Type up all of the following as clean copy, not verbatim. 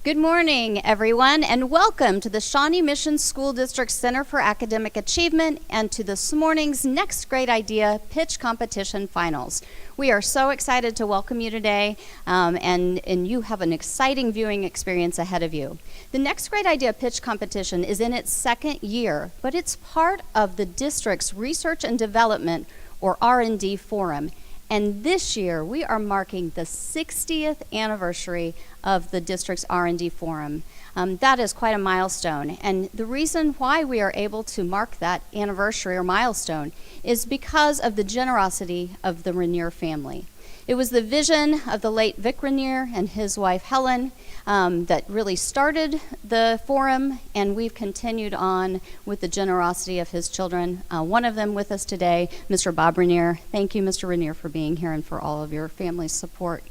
Good morning, everyone, and welcome to the Shawnee Mission School District Center for Academic Achievement and to this morning's Next Great Idea Pitch Competition Finals. We are so excited to welcome you today, and you have an exciting viewing experience ahead of you. The Next Great Idea Pitch Competition is in its second year, but it's part of the district's Research and Development, or R&D Forum. And this year, we are marking the 60th anniversary of the district's R&D Forum. That is quite a milestone. And the reason why we are able to mark that anniversary or milestone is because of the generosity of the Rainier family. It was the vision of the late Vic Rainier and his wife Helen that really started the forum, and we've continued on with the generosity of his children. One of them with us today, Mr. Bob Rainier. Thank you, Mr. Rainier, for being here and for all of your family's support.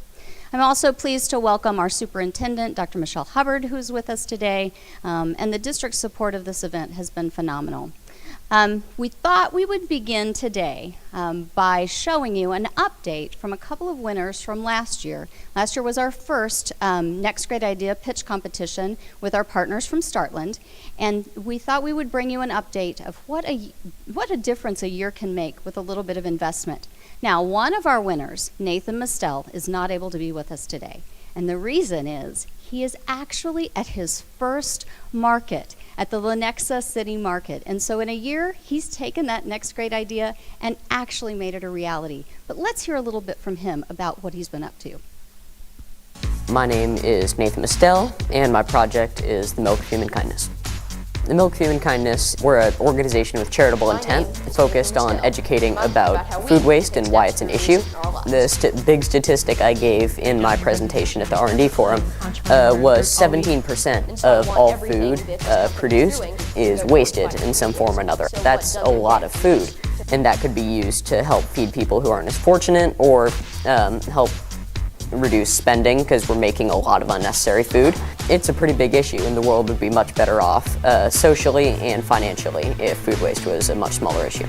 I'm also pleased to welcome our superintendent, Dr. Michelle Hubbard, who's with us today, and the district's support of this event has been phenomenal. We thought we would begin today by showing you an update from a couple of winners from last year. Last year was our first Next Great Idea pitch competition with our partners from Startland, and we thought we would bring you an update of what a difference a year can make with a little bit of investment. Now, one of our winners, Nathan Mistel, is not able to be with us today, and the reason is he is actually at his first market at the Lenexa City Market. And so in a year, he's taken that Next Great Idea and actually made it a reality. But let's hear a little bit from him about what he's been up to. My name is Nathan Mistel, and my project is the Milk of Human Kindness. The Milk of Human Kindness, we're an organization with charitable intent focused on educating about food waste and why it's an issue. The big statistic I gave in my presentation at the R&D Forum was 17% of all food produced is wasted in some form or another. That's a lot of food, and that could be used to help feed people who aren't as fortunate or help reduce spending because we're making a lot of unnecessary food. It's a pretty big issue, and the world would be much better off socially and financially if food waste was a much smaller issue.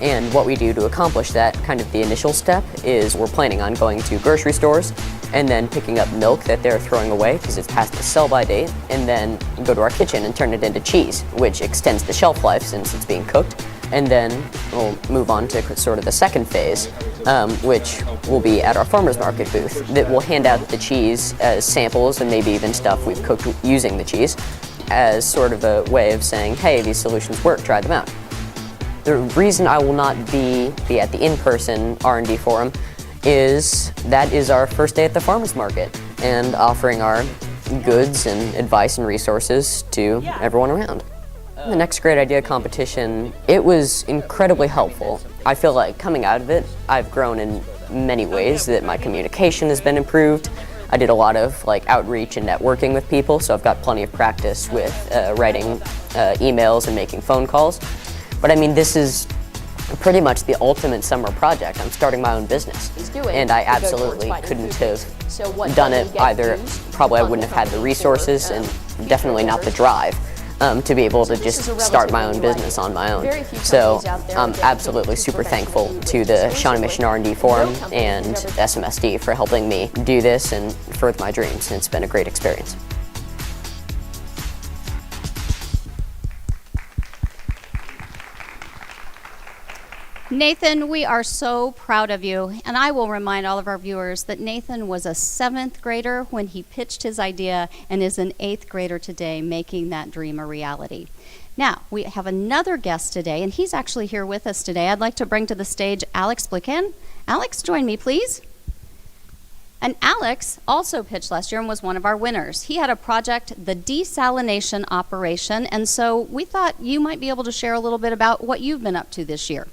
And what we do to accomplish that, kind of the initial step, is we're planning on going to grocery stores and then picking up milk that they're throwing away because it's past the sell-by date, and then go to our kitchen and turn it into cheese, which extends the shelf life since it's being cooked. And then we'll move on to sort of the second phase, which will be at our farmers market booth, that will hand out the cheese as samples and maybe even stuff we've cooked using the cheese as sort of a way of saying, hey, these solutions work, try them out. The reason I will not be at the in-person R&D Forum is that is our first day at the farmers market and offering our goods and advice and resources to everyone around. The Next Great Idea competition, it was incredibly helpful. I feel like coming out of it, I've grown in many ways, that my communication has been improved. I did a lot of outreach and networking with people, so I've got plenty of practice with writing emails and making phone calls. But I mean, this is pretty much the ultimate summer project. I'm starting my own business, and I absolutely couldn't have done it either. Probably I wouldn't have had the resources and definitely not the drive to be able to just start my own business on my own. So I'm absolutely super thankful to the Shawnee Mission R&D Forum and SMSD for helping me do this and further my dreams, and it's been a great experience. Nathan, we are so proud of you, and I will remind all of our viewers that Nathan was a 7th grader when he pitched his idea and is an 8th grader today, making that dream a reality. Now, we have another guest today, and he's actually here with us today. I'd like to bring to the stage Alex Blicken. Alex, join me, please. And Alex also pitched last year and was one of our winners. He had a project, the desalination operation, and so we thought you might be able to share a little bit about what you've been up to this year.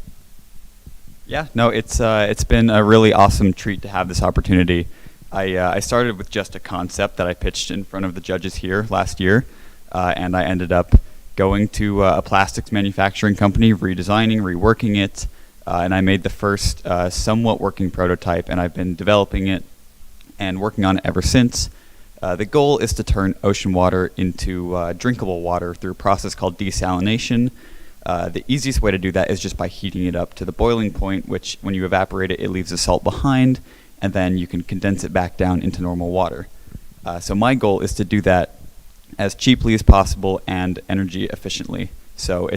Yeah, no, it's been a really awesome treat to have this opportunity. I started with just a concept that I pitched in front of the judges here last year, and I ended up going to a plastics manufacturing company, redesigning, reworking it, and I made the first somewhat working prototype, and I've been developing it and working on it ever since. The goal is to turn ocean water into drinkable water through a process called desalination. The easiest way to do that is just by heating it up to the boiling point, which when you evaporate it, it leaves the salt behind, and then you can condense it back down into normal water. So my goal is to do that as cheaply as possible and energy efficiently. So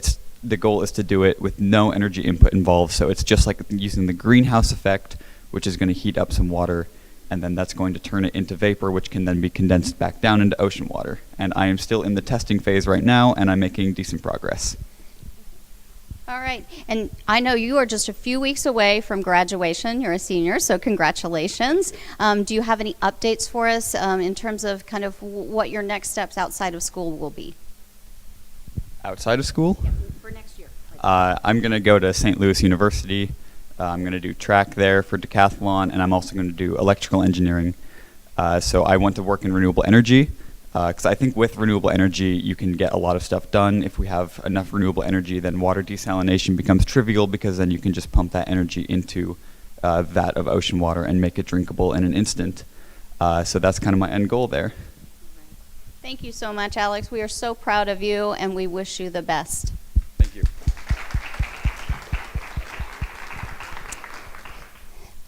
the goal is to do it with no energy input involved. So it's just like using the greenhouse effect, which is going to heat up some water, and then that's going to turn it into vapor, which can then be condensed back down into ocean water. And I am still in the testing phase right now, and I'm making decent progress. All right, and I know you are just a few weeks away from graduation. You're a senior, so congratulations. Do you have any updates for us in terms of kind of what your next steps outside of school will be? Outside of school? Yeah, for next year. I'm going to go to St. Louis University. I'm going to do track there for decathlon, and I'm also going to do electrical engineering. So I want to work in renewable energy, because I think with renewable energy you can get a lot of stuff done. If we have enough renewable energy, then water desalination becomes trivial, because then you can just pump that energy into a vat of ocean water and make it drinkable in an instant. So that's kind of my end goal there. Thank you so much, Alex. We are so proud of you, and we wish you the best. Thank you.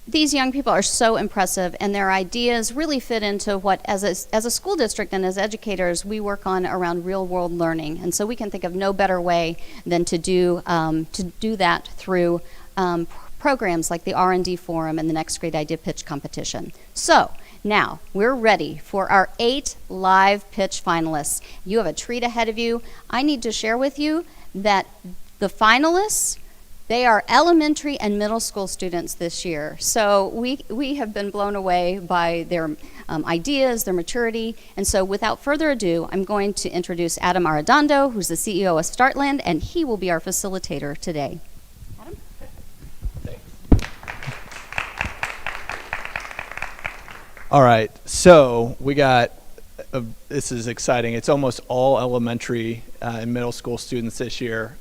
These young people are so impressive, and their ideas really fit into what, as a school district and as educators, we work on around real-world learning. And so we can think of no better way than to do that through programs like the R&D Forum and the Next Great Idea Pitch Competition. So now we're ready for our 8 live pitch finalists. You have a treat ahead of you. I need to share with you that the finalists, they are elementary and middle school students this year. So we have been blown away by their ideas, their maturity. And so without further ado, I'm going to introduce Adam Arredondo, who's the CEO of Startland, and he will be our facilitator today. Adam? All right, so we got, this is exciting. It's almost all elementary and middle school students this year.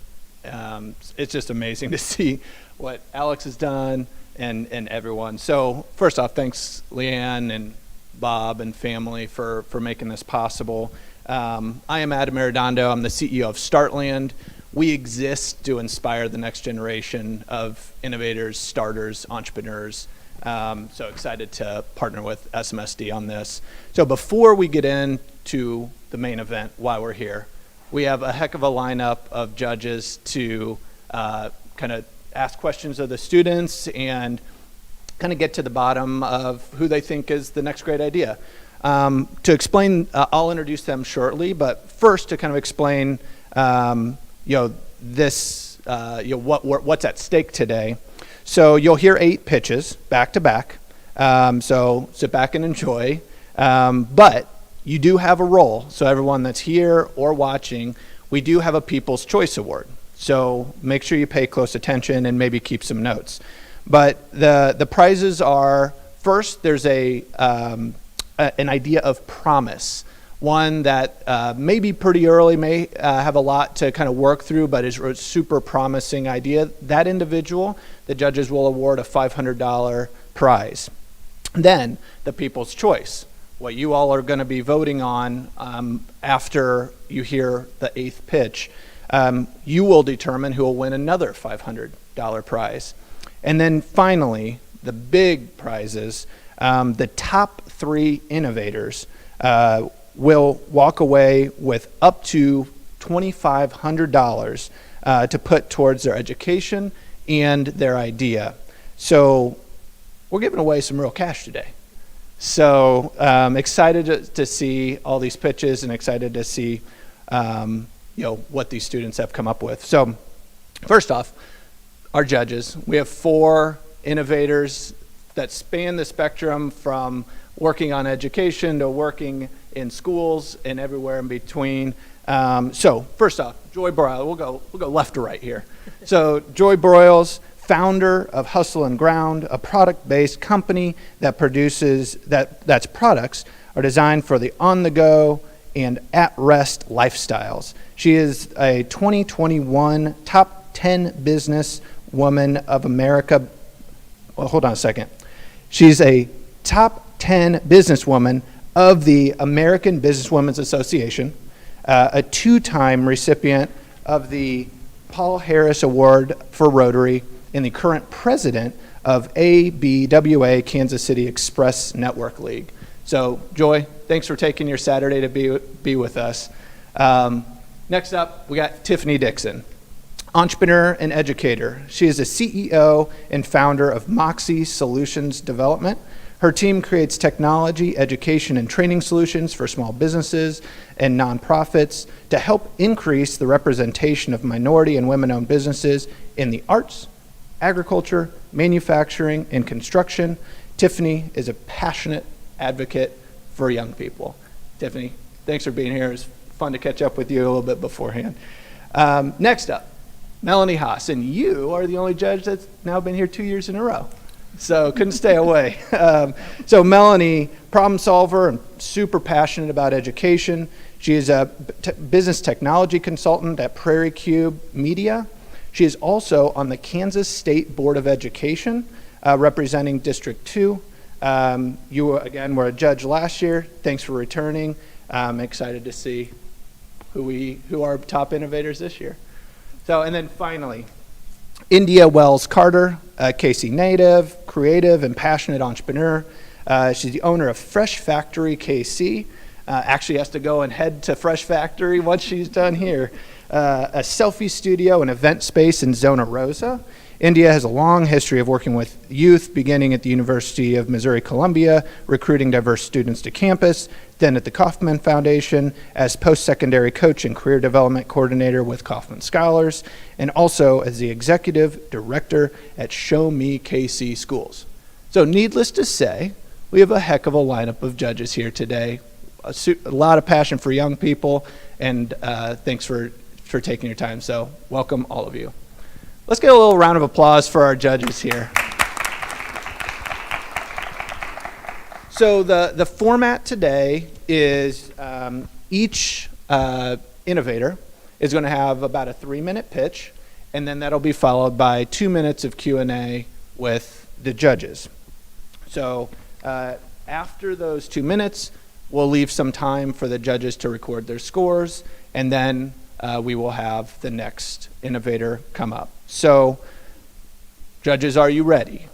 It's just amazing to see what Alex has done and everyone. So first off, thanks Leanne and Bob and family for making this possible. I am Adam Arredondo. I'm the CEO of Startland. We exist to inspire the next generation of innovators, starters, entrepreneurs. So excited to partner with SMSD on this. So before we get into the main event, why we're here, we have a heck of a lineup of judges to kind of ask questions of the students and kind of get to the bottom of who they think is the next great idea. To explain, I'll introduce them shortly, but first to kind of explain, this, what's at stake today. So you'll hear 8 pitches back to back. So sit back and enjoy. But you do have a role. So everyone that's here or watching, we do have a People's Choice Award. So make sure you pay close attention and maybe keep some notes. But the prizes are, first, there's an idea of promise. One that may be pretty early, may have a lot to kind of work through, but is a super promising idea. That individual, the judges will award a $500 prize. Then the People's Choice, what you all are going to be voting on after you hear the 8th pitch. You will determine who will win another $500 prize. And then finally, the big prizes, the top 3 innovators will walk away with up to $2,500 to put towards their education and their idea. So we're giving away some real cash today. So excited to see all these pitches and excited to see what these students have come up with. So first off, our judges. We have 4 innovators that span the spectrum from working on education to working in schools and everywhere in between. So first off, Joy Broyles. We'll go left to right here. So Joy Broyles, founder of Hustle and Ground, a product-based company that produces that's products are designed for the on-the-go and at-rest lifestyles. She is a 2021 top 10 business woman of America. Well, hold on a second. She's a top 10 businesswoman of the American Businesswomen's Association, a 2-time recipient of the Paul Harris Award for Rotary, and the current president of ABWA Kansas City Express Network League. So Joy, thanks for taking your Saturday to be with us. Next up, we got Tiffany Dixon, entrepreneur and educator. She is a CEO and founder of Moxie Solutions Development. Her team creates technology, education, and training solutions for small businesses and nonprofits to help increase the representation of minority and women-owned businesses in the arts, agriculture, manufacturing, and construction. Tiffany is a passionate advocate for young people. Tiffany, thanks for being here. It was fun to catch up with you a little bit beforehand. Next up, Melanie Haas, and you are the only judge that's now been here 2 years in a row. So couldn't stay away. So Melanie, problem solver and super passionate about education. She is a business technology consultant at Prairie Cube Media. She is also on the Kansas State Board of Education, representing District 2. You, again, were a judge last year. Thanks for returning. I'm excited to see who are top innovators this year. So, and then finally, India Wells Carter, KC native, creative and passionate entrepreneur. She's the owner of Fresh Factory KC. Actually has to go and head to Fresh Factory once she's done here. A selfie studio and event space in Zona Rosa. India has a long history of working with youth, beginning at the University of Missouri-Columbia, recruiting diverse students to campus, then at the Kauffman Foundation as post-secondary coach and career development coordinator with Kauffman Scholars, and also as the executive director at Show Me KC Schools. So needless to say, we have a heck of a lineup of judges here today. A lot of passion for young people, and thanks for taking your time. So welcome all of you. Let's get a little round of applause for our judges here. So the format today is each innovator is going to have about a 3-minute pitch, and then that'll be followed by 2 minutes of Q&A with the judges. So after those 2 minutes, we'll leave some time for the judges to record their scores, and then we will have the next innovator come up. So, judges, are you ready?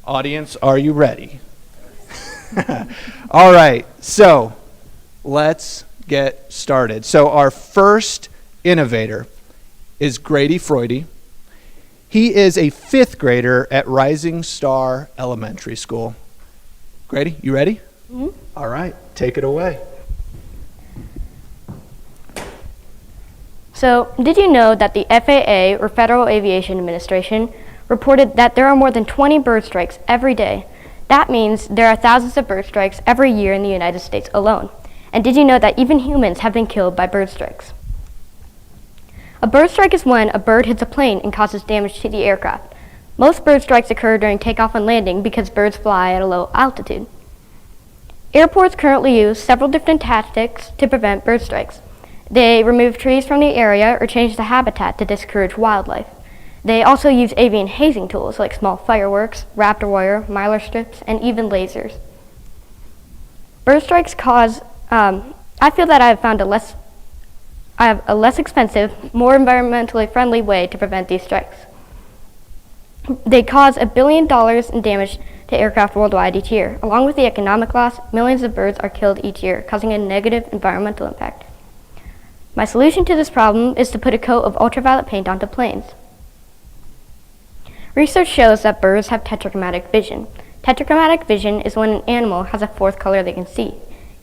Audience, are you ready? All right, so let's get started. So our first innovator is Grady Freudy. He is a 5th grader at Rising Star Elementary School. Grady, you ready? Mm-hmm. All right, take it away. So, did you know that the FAA, or Federal Aviation Administration, reported that there are more than 20 bird strikes every day? That means there are thousands of bird strikes every year in the United States alone. And did you know that even humans have been killed by bird strikes? A bird strike is when a bird hits a plane and causes damage to the aircraft. Most bird strikes occur during takeoff and landing because birds fly at a low altitude. Airports currently use several different tactics to prevent bird strikes. They remove trees from the area or change the habitat to discourage wildlife. They also use avian hazing tools like small fireworks, raptor wire, mylar strips, and even lasers. Bird strikes cause, I feel that I have a less expensive, more environmentally friendly way to prevent these strikes. They cause $1 billion in damage to aircraft worldwide each year. Along with the economic loss, millions of birds are killed each year, causing a negative environmental impact. My solution to this problem is to put a coat of ultraviolet paint onto planes. Research shows that birds have tetrachromatic vision. Tetrachromatic vision is when an animal has a 4th color they can see.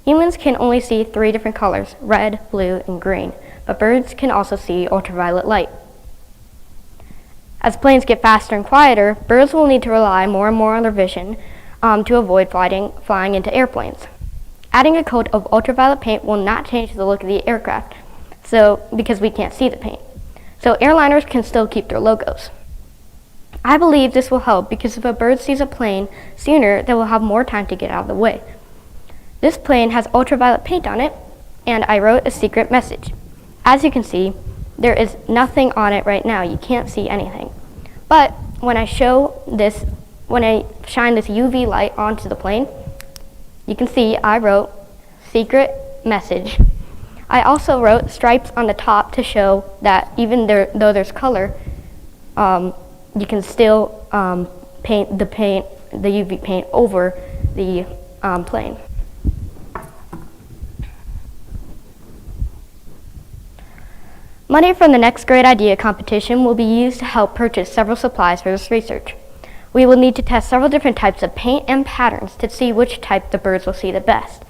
Humans can only see 3 different colors, red, blue, and green, but birds can also see ultraviolet light. As planes get faster and quieter, birds will need to rely more and more on their vision to avoid flying into airplanes. Adding a coat of ultraviolet paint will not change the look of the aircraft, because we can't see the paint. So airliners can still keep their logos. I believe this will help because if a bird sees a plane sooner, they will have more time to get out of the way. This plane has ultraviolet paint on it, and I wrote a secret message. As you can see, there is nothing on it right now. You can't see anything. But when I shine this UV light onto the plane, you can see I wrote secret message. I also wrote stripes on the top to show that even though there's color, you can still paint the UV paint over the plane. Money from the Next Great Idea competition will be used to help purchase several supplies for this research. We will need to test several different types of paint and patterns to see which type the birds will see the best.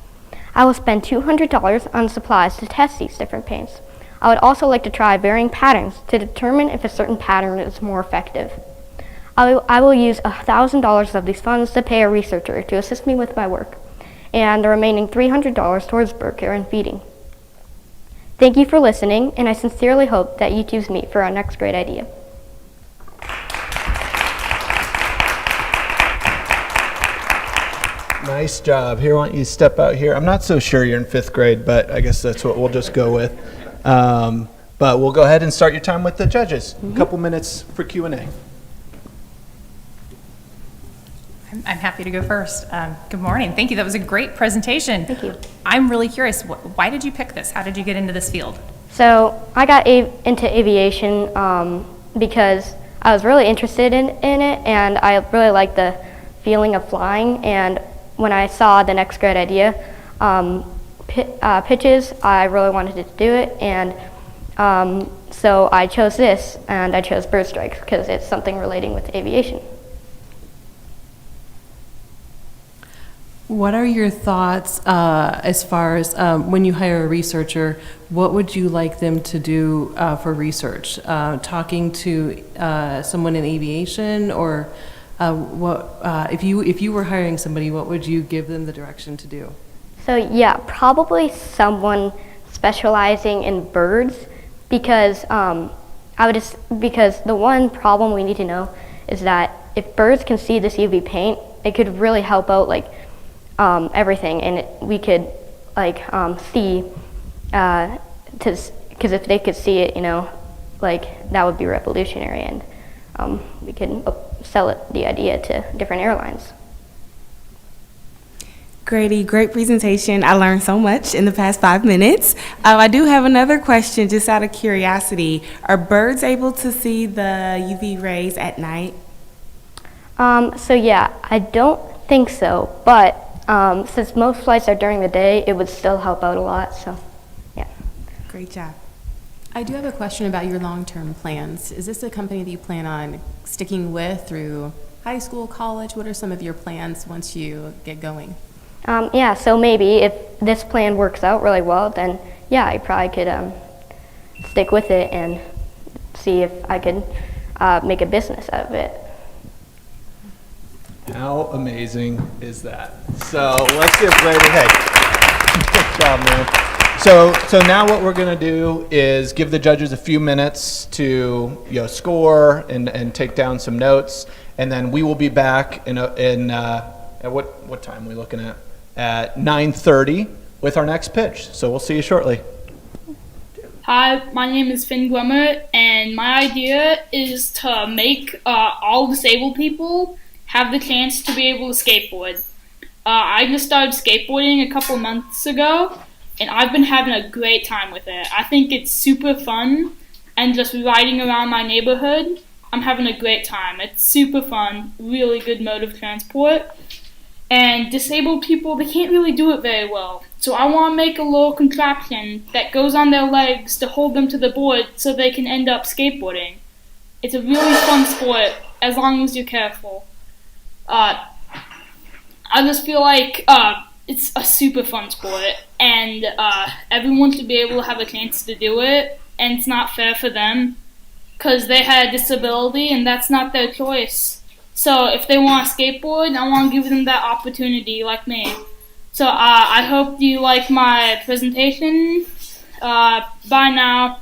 I will spend $200 on supplies to test these different paints. I would also like to try varying patterns to determine if a certain pattern is more effective. I will use $1,000 of these funds to pay a researcher to assist me with my work, and the remaining $300 towards bird care and feeding. Thank you for listening, and I sincerely hope that you choose me for our next great idea. Nice job. Here, why don't you step out here? I'm not so sure you're in 5th grade, but I guess that's what we'll just go with. But we'll go ahead and start your time with the judges. A couple minutes for Q&A. I'm happy to go first. Good morning. Thank you. That was a great presentation. Thank you. I'm really curious. Why did you pick this? How did you get into this field? So I got into aviation because I was really interested in it, and I really liked the feeling of flying. And when I saw the next great idea pitches, I really wanted to do it, and so I chose this, and I chose bird strikes because it's something relating with aviation. What are your thoughts as far as when you hire a researcher, what would you like them to do for research? Talking to someone in aviation, or if you were hiring somebody, what would you give them the direction to do? So yeah, probably someone specializing in birds, because because the one problem we need to know is that if birds can see this UV paint, it could really help out everything, and we could see because if they could see it, that would be revolutionary, and we could sell the idea to different airlines. Grady, great presentation. I learned so much in the past 5 minutes. I do have another question, just out of curiosity. Are birds able to see the UV rays at night? So yeah, I don't think so, but since most flights are during the day, it would still help out a lot, so yeah. Great job. I do have a question about your long-term plans. Is this a company that you plan on sticking with through high school, college? What are some of your plans once you get going? Yeah, so maybe if this plan works out really well, then yeah, I probably could stick with it and see if I could make a business out of it. How amazing is that? So let's give Brady, hey, good job, man. So now what we're gonna do is give the judges a few minutes to score and take down some notes, and then we will be back at what time are we looking at 9:30 with our next pitch. So we'll see you shortly. Hi, my name is Finn Glimmer, and my idea is to make all disabled people have the chance to be able to skateboard. I just started skateboarding a couple months ago, and I've been having a great time with it. I think it's super fun, and just riding around my neighborhood, I'm having a great time. It's super fun, really good mode of transport. And disabled people, they can't really do it very well. So I want to make a little contraption that goes on their legs to hold them to the board so they can end up skateboarding. It's a really fun sport, as long as you're careful. I just feel like it's a super fun sport, and everyone should be able to have a chance to do it, and it's not fair for them, because they had a disability, and that's not their choice. So if they want to skateboard, I want to give them that opportunity like me. So I hope you like my presentation. Bye now.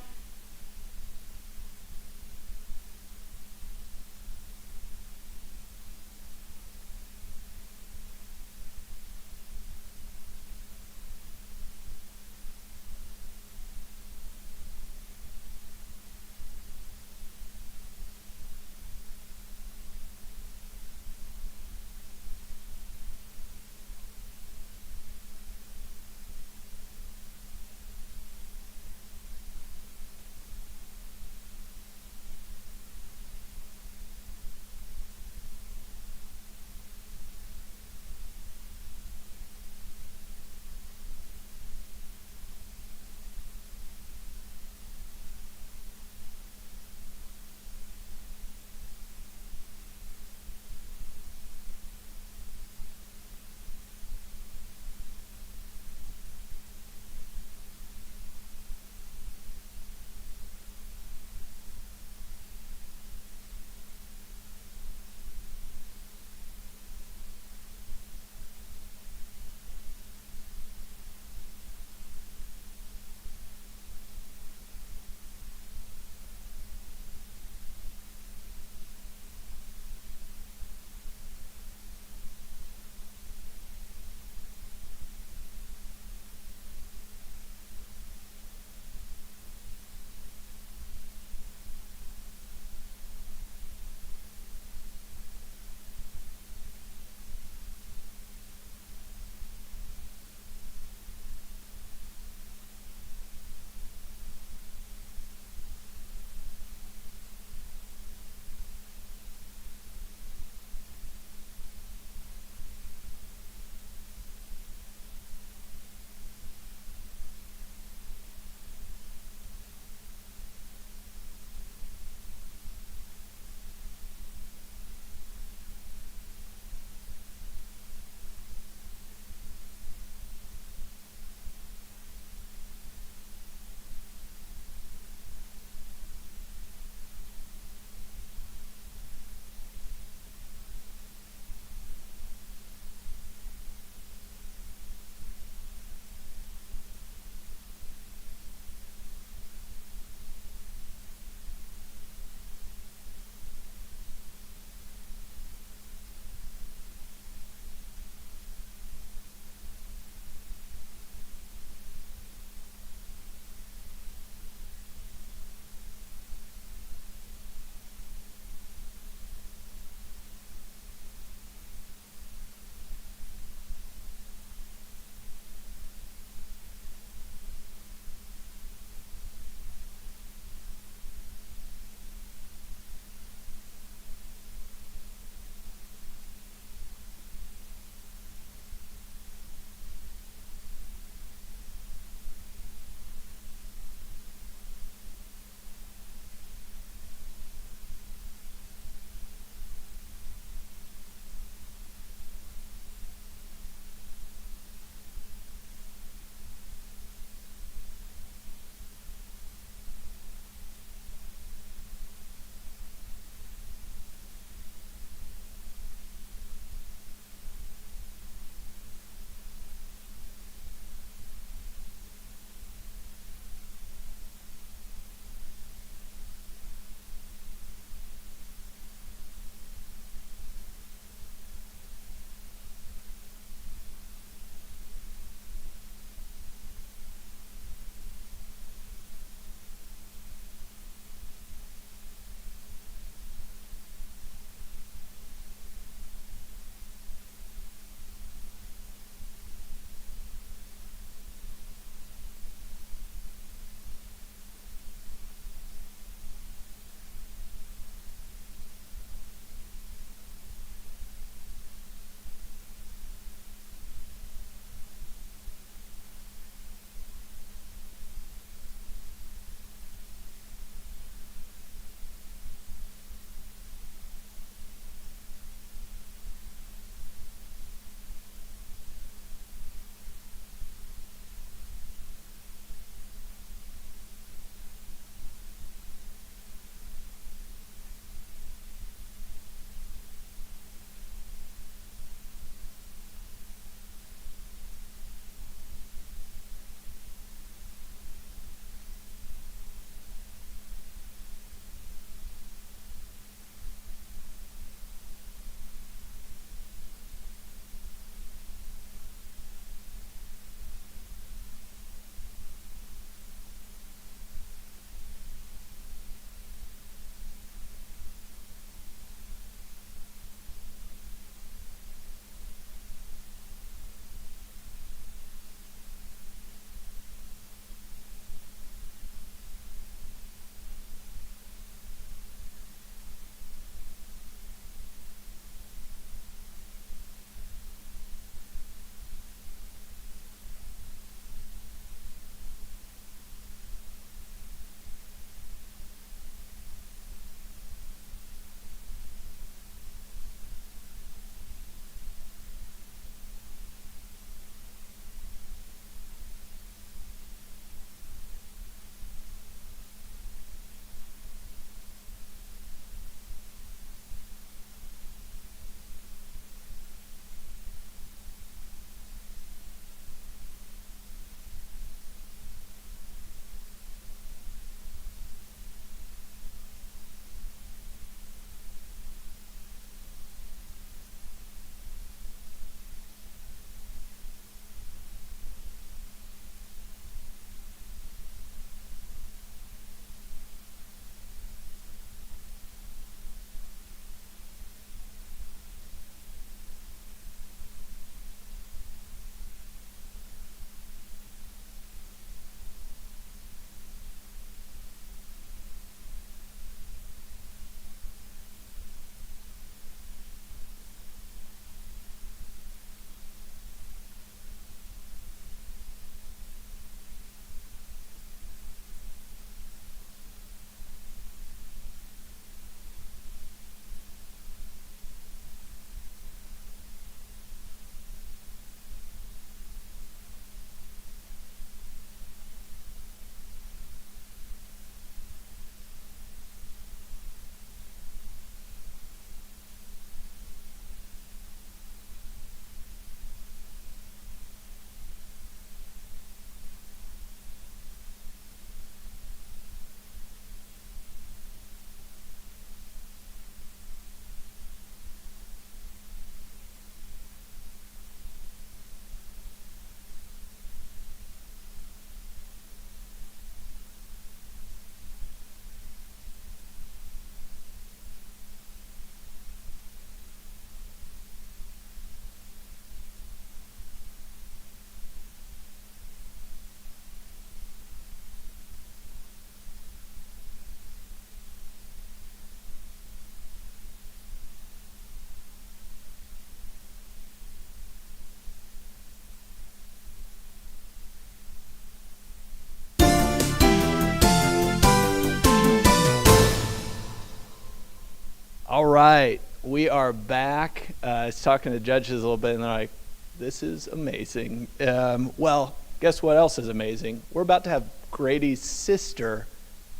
All right, we are back. I was talking to the judges a little bit, and they're like, this is amazing. Well, guess what else is amazing? We're about to have Grady's sister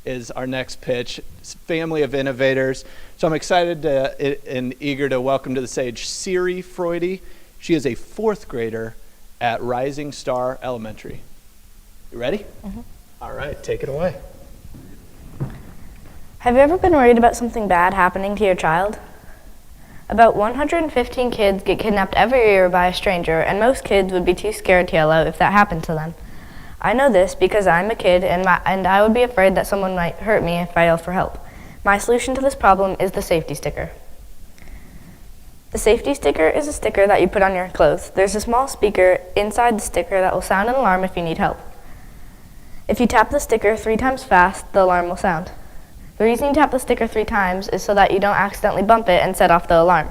is our next pitch. It's a family of innovators. So I'm excited and eager to welcome to the stage Siri Freudy. She is a 4th grader at Rising Star Elementary. You ready? Mm-hmm. All right, take it away. Have you ever been worried about something bad happening to your child? About 115 kids get kidnapped every year by a stranger, and most kids would be too scared to yell out if that happened to them. I know this because I'm a kid, and I would be afraid that someone might hurt me if I yell for help. My solution to this problem is the safety sticker. The safety sticker is a sticker that you put on your clothes. There's a small speaker inside the sticker that will sound an alarm if you need help. If you tap the sticker 3 times fast, the alarm will sound. The reason you tap the sticker 3 times is so that you don't accidentally bump it and set off the alarm.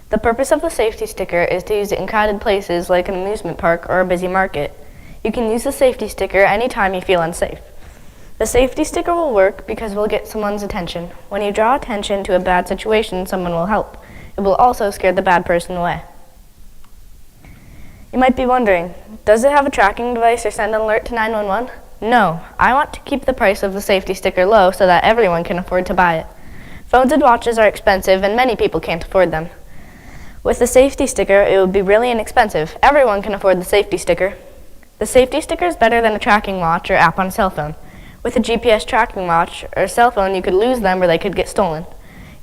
The purpose of the safety sticker is to use it in crowded places like an amusement park or a busy market. You can use the safety sticker anytime you feel unsafe. The safety sticker will work because it will get someone's attention. When you draw attention to a bad situation, someone will help. It will also scare the bad person away. You might be wondering, does it have a tracking device or send an alert to 911? No, I want to keep the price of the safety sticker low so that everyone can afford to buy it. Phones and watches are expensive and many people can't afford them. With the safety sticker, it would be really inexpensive. Everyone can afford the safety sticker. The safety sticker is better than a tracking watch or app on a cell phone. With a GPS tracking watch or a cell phone, you could lose them or they could get stolen.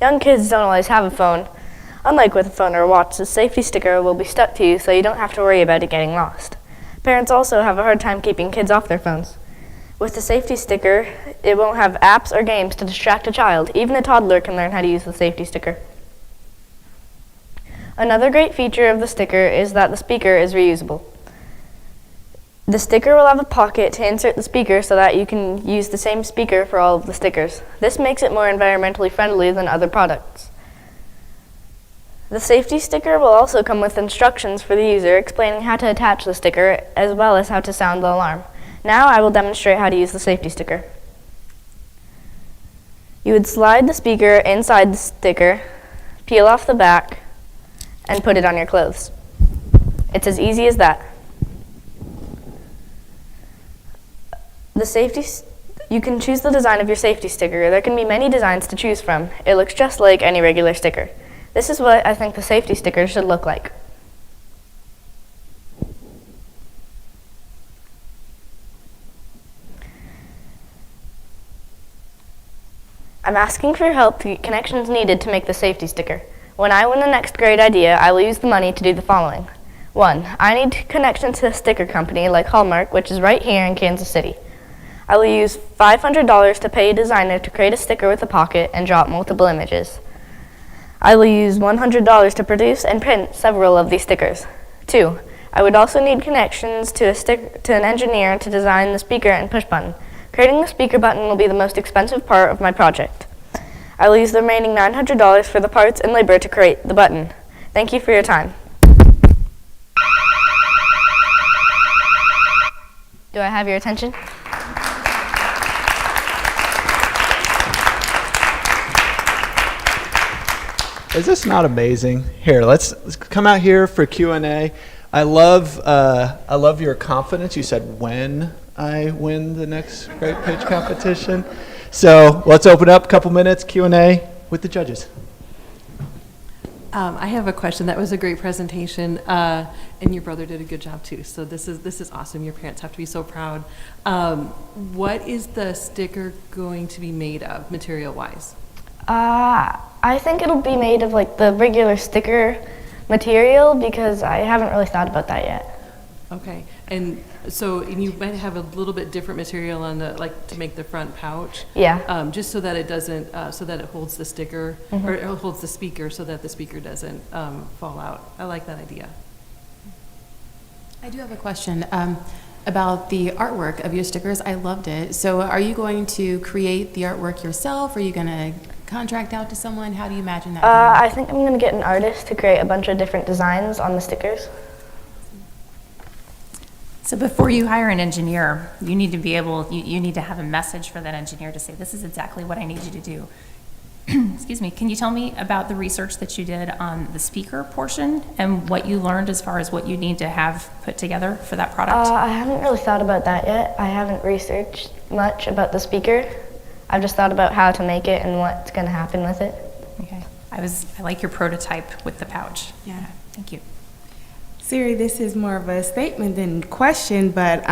Young kids don't always have a phone. Unlike with a phone or a watch, the safety sticker will be stuck to you so you don't have to worry about it getting lost. Parents also have a hard time keeping kids off their phones. With the safety sticker, it won't have apps or games to distract a child. Even a toddler can learn how to use the safety sticker. Another great feature of the sticker is that the speaker is reusable. The sticker will have a pocket to insert the speaker so that you can use the same speaker for all of the stickers. This makes it more environmentally friendly than other products. The safety sticker will also come with instructions for the user explaining how to attach the sticker as well as how to sound the alarm. Now I will demonstrate how to use the safety sticker. You would slide the speaker inside the sticker, peel off the back, and put it on your clothes. It's as easy as that. You can choose the design of your safety sticker. There can be many designs to choose from. It looks just like any regular sticker. This is what I think the safety sticker should look like. I'm asking for help to get connections needed to make the safety sticker. When I win the next great idea, I will use the money to do the following. 1. I need connection to a sticker company like Hallmark, which is right here in Kansas City. I will use $500 to pay a designer to create a sticker with a pocket and drop multiple images. I will use $100 to produce and print several of these stickers. 2. I would also need connections to an engineer to design the speaker and push button. Creating the speaker button will be the most expensive part of my project. I will use the remaining $900 for the parts and labor to create the button. Thank you for your time. Do I have your attention? Is this not amazing? Here, let's come out here for Q&A. I love your confidence. You said when I win the next great pitch competition. So let's open up a couple minutes Q&A with the judges. I have a question. That was a great presentation, and your brother did a good job too. So this is awesome. Your parents have to be so proud. What is the sticker going to be made of, material-wise? I think it'll be made of like the regular sticker material because I haven't really thought about that yet. Okay, and you might have a little bit different material on the to make the front pouch. Yeah. Just so that it doesn't, so that it holds the sticker or it holds the speaker, so that the speaker doesn't fall out. I like that idea. I do have a question about the artwork of your stickers. I loved it. So are you going to create the artwork yourself? Are you going to contract out to someone? How do you imagine that? I think I'm going to get an artist to create a bunch of different designs on the stickers. So before you hire an engineer, you need to be able, you need to have a message for that engineer to say, this is exactly what I need you to do. excuse me, can you tell me about the research that you did on the speaker portion and what you learned as far as what you need to have put together for that product? I haven't really thought about that yet. I haven't researched much about the speaker. I've just thought about how to make it and what's going to happen with it. Okay. I like your prototype with the pouch. Yeah. Thank you. Siri, this is more of a statement than question, but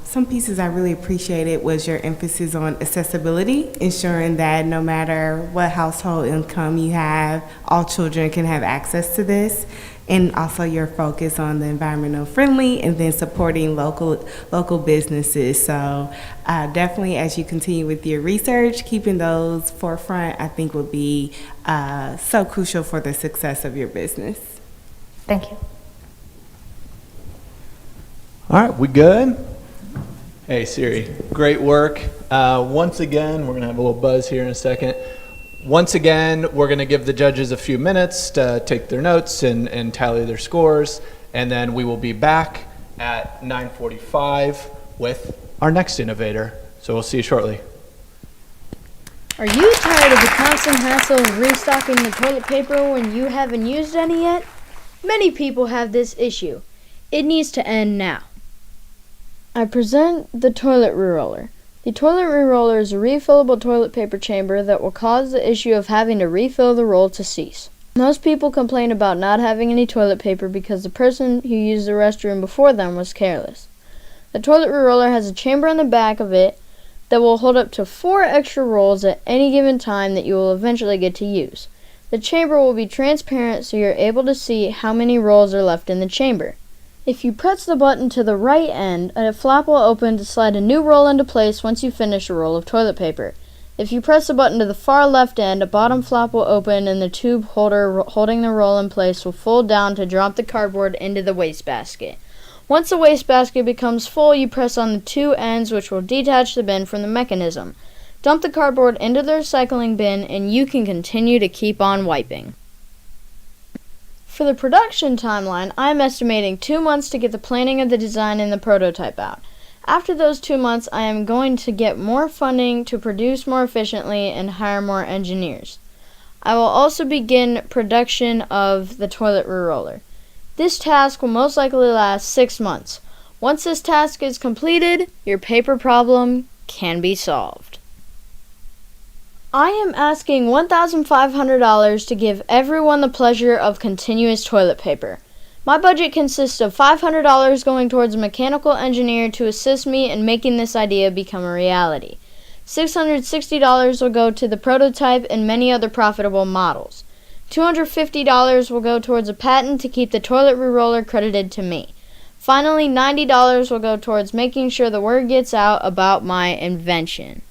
some pieces I really appreciated was your emphasis on accessibility, ensuring that no matter what household income you have, all children can have access to this, and also your focus on the environmental friendly and then supporting local businesses. So definitely as you continue with your research, keeping those forefront, I think would be so crucial for the success of your business. Thank you. All right, we good? Hey Siri, great work. Once again, we're gonna have a little buzz here in a second. Once again, we're gonna give the judges a few minutes to take their notes and tally their scores, and then we will be back at 9:45 with our next innovator. So we'll see you shortly. Are you tired of the constant hassle of restocking the toilet paper when you haven't used any yet? Many people have this issue. It needs to end now. I present the toilet reroller. The toilet reroller is a refillable toilet paper chamber that will cause the issue of having to refill the roll to cease. Most people complain about not having any toilet paper because the person who used the restroom before them was careless. The toilet reroller has a chamber on the back of it that will hold up to 4 extra rolls at any given time that you will eventually get to use. The chamber will be transparent so you're able to see how many rolls are left in the chamber. If you press the button to the right end, a flap will open to slide a new roll into place once you finish a roll of toilet paper. If you press the button to the far left end, a bottom flap will open and the tube holder holding the roll in place will fold down to drop the cardboard into the wastebasket. Once the wastebasket becomes full, you press on the 2 ends which will detach the bin from the mechanism. Dump the cardboard into the recycling bin and you can continue to keep on wiping. For the production timeline, I am estimating 2 months to get the planning of the design and the prototype out. After those 2 months, I am going to get more funding to produce more efficiently and hire more engineers. I will also begin production of the toilet reroller. This task will most likely last 6 months. Once this task is completed, your paper problem can be solved. I am asking $1,500 to give everyone the pleasure of continuous toilet paper. My budget consists of $500 going towards a mechanical engineer to assist me in making this idea become a reality. $660 will go to the prototype and many other profitable models. $250 will go towards a patent to keep the toilet reroller credited to me. Finally, $90 will go towards making sure the word gets out about my invention.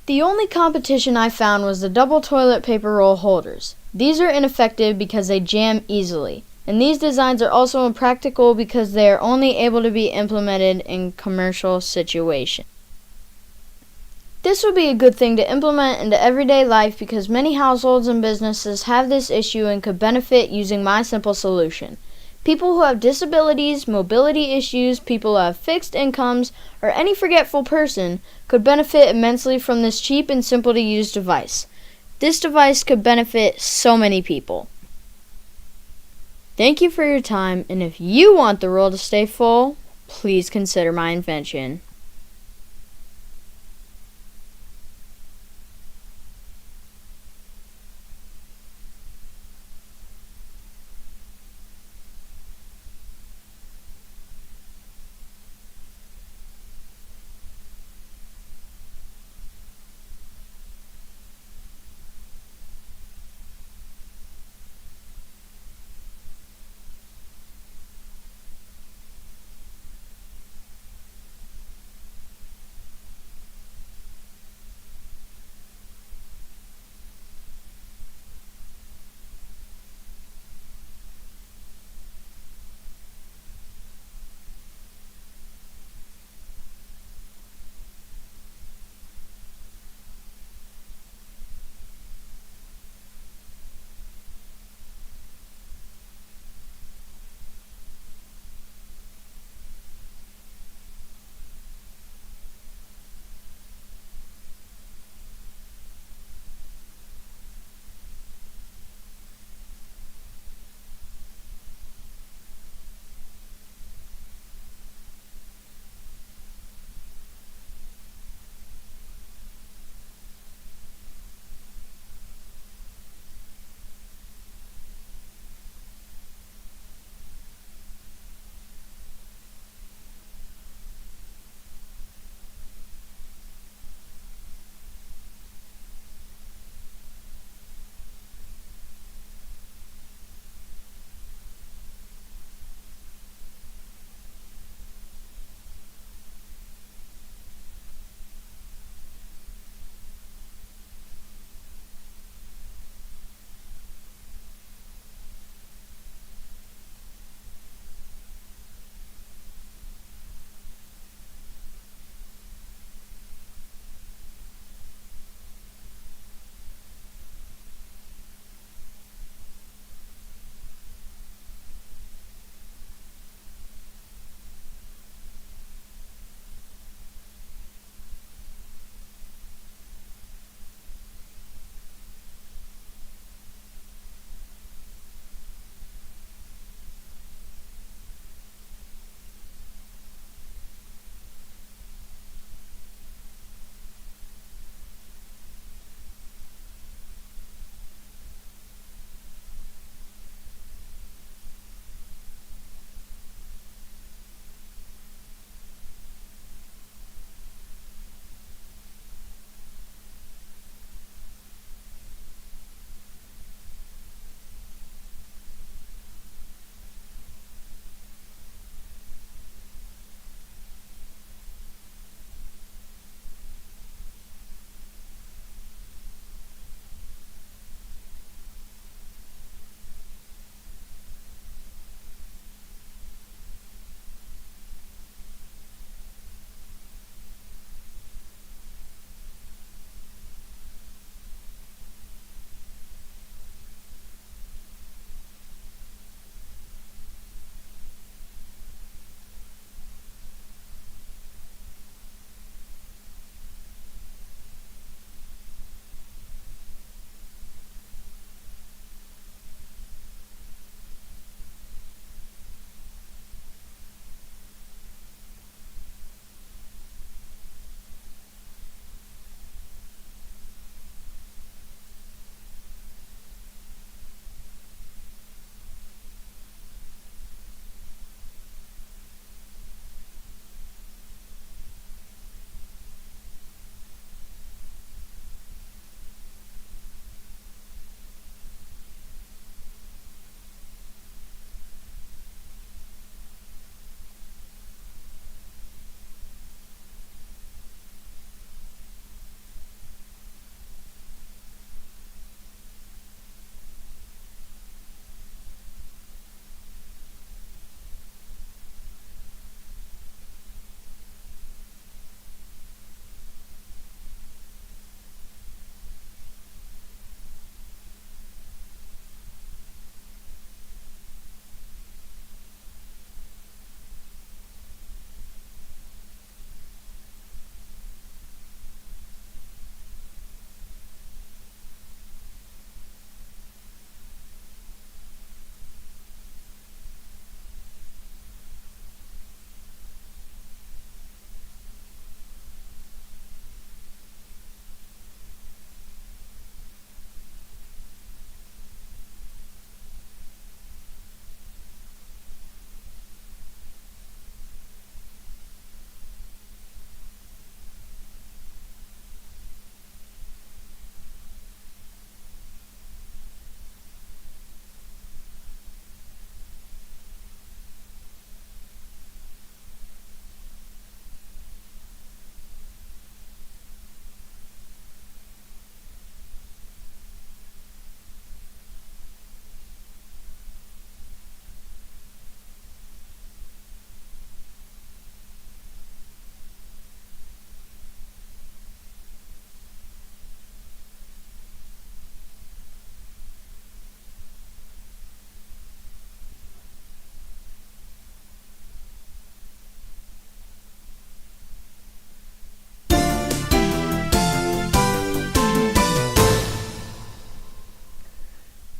The only competition I found was the double toilet paper roll holders. These are ineffective because they jam easily, and these designs are also impractical because they are only able to be implemented in commercial situations. This would be a good thing to implement into everyday life because many households and businesses have this issue and could benefit using my simple solution. People who have disabilities, mobility issues, people who have fixed incomes, or any forgetful person could benefit immensely from this cheap and simple to use device. This device could benefit so many people. Thank you for your time, and if you want the roll to stay full, please consider my invention.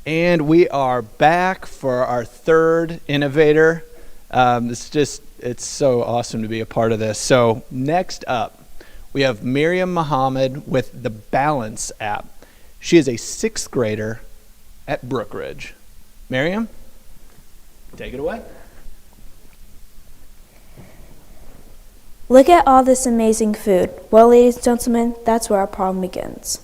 And we are back for our third innovator. It's so awesome to be a part of this. So next up, we have Miriam Muhammad with the Balance app. She is a 6th grader at Brookridge. Miriam, take it away. Look at all this amazing food. Well, ladies and gentlemen, that's where our problem begins.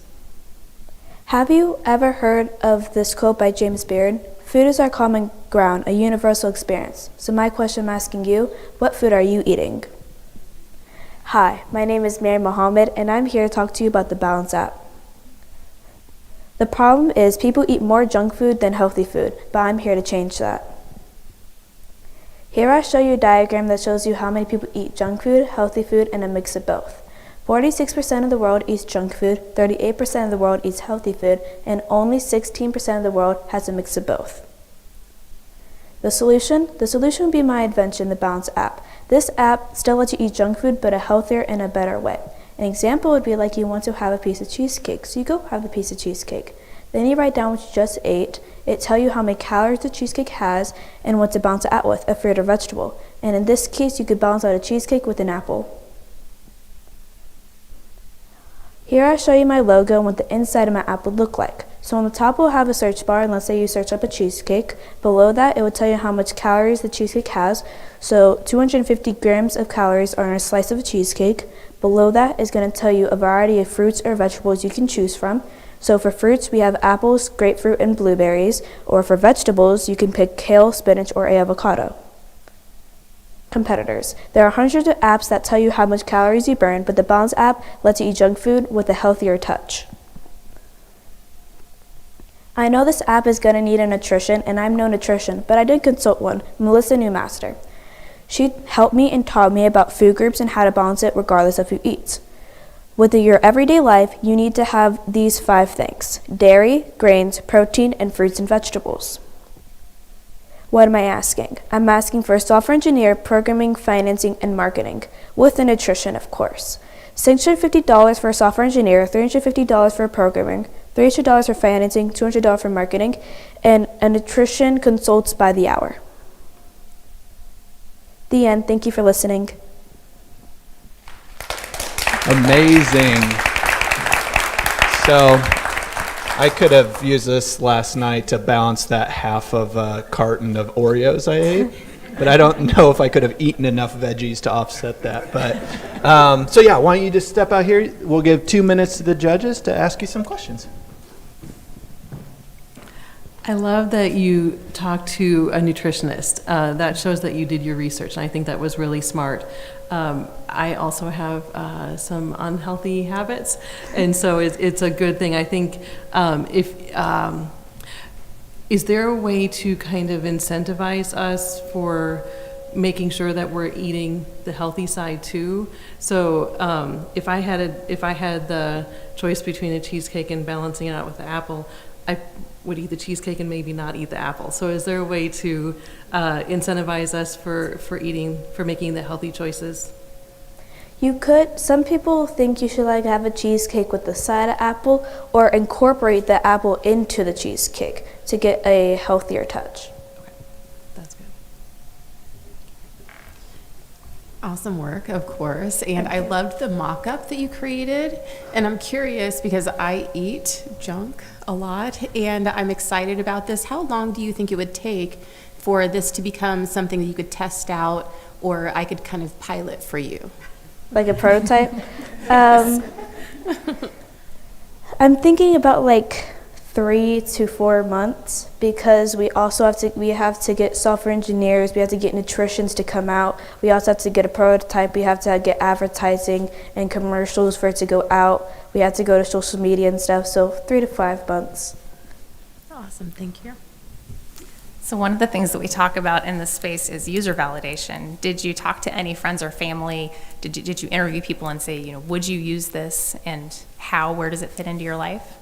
Have you ever heard of this quote by James Beard? Food is our common ground, a universal experience. So my question I'm asking you, what food are you eating? Hi, my name is Mary Mohammed, and I'm here to talk to you about the Balance app. The problem is people eat more junk food than healthy food, but I'm here to change that. Here I show you a diagram that shows you how many people eat junk food, healthy food, and a mix of both. 46% of the world eats junk food, 38% of the world eats healthy food, and only 16% of the world has a mix of both. The solution would be my invention, the Balance app. This app still lets you eat junk food, but a healthier and a better way. An example would be like you want to have a piece of cheesecake, so you go have the piece of cheesecake. Then you write down what you just ate. It tells you how many calories the cheesecake has and what to balance it out with, a fruit or vegetable. And in this case, you could balance out a cheesecake with an apple. Here I show you my logo and what the inside of my app would look like. So on the top we'll have a search bar, and let's say you search up a cheesecake. Below that it will tell you how much calories the cheesecake has. So 250 grams of calories are in a slice of a cheesecake. Below that is going to tell you a variety of fruits or vegetables you can choose from. So for fruits we have apples, grapefruit, and blueberries. Or for vegetables you can pick kale, spinach, or avocado. Competitors. There are hundreds of apps that tell you how much calories you burn, but the Balance app lets you eat junk food with a healthier touch. I know this app is going to need a nutrition, and I'm no nutrition, but I did consult one, Melissa Newmaster. She helped me and taught me about food groups and how to balance it regardless of who eats. With your everyday life, you need to have these 5 things: dairy, grains, protein, and fruits and vegetables. What am I asking? I'm asking for a software engineer, programming, financing, and marketing, with the nutrition, of course. $650 for a software engineer, $350 for programming, $300 for financing, $200 for marketing, and a nutrition consults by the hour. The end. Thank you for listening. Amazing. So I could have used this last night to balance that half of a carton of Oreos I ate, but I don't know if I could have eaten enough veggies to offset that. But so yeah, why don't you just step out here? We'll give 2 minutes to the judges to ask you some questions. I love that you talked to a nutritionist. That shows that you did your research, and I think that was really smart. I also have some unhealthy habits, and so it's a good thing. I think is there a way to kind of incentivize us for making sure that we're eating the healthy side too? So if I had the choice between a cheesecake and balancing it out with the apple, I would eat the cheesecake and maybe not eat the apple. So is there a way to incentivize us for making the healthy choices? You could. Some people think you should have a cheesecake with the side of apple, or incorporate the apple into the cheesecake to get a healthier touch. Okay, that's good. Awesome work, of course. And I loved the mock-up that you created. And I'm curious because I eat junk a lot, and I'm excited about this. How long do you think it would take for this to become something that you could test out, or I could kind of pilot for you? Like a prototype? I'm thinking about 3 to 4 months, because we have to get software engineers, we have to get nutritionists to come out, we also have to get a prototype, we have to get advertising and commercials for it to go out, we have to go to social media and stuff, so 3 to 5 months. Awesome, thank you. So one of the things that we talk about in this space is user validation. Did you talk to any friends or family? Did you interview people and say, would you use this, and where does it fit into your life?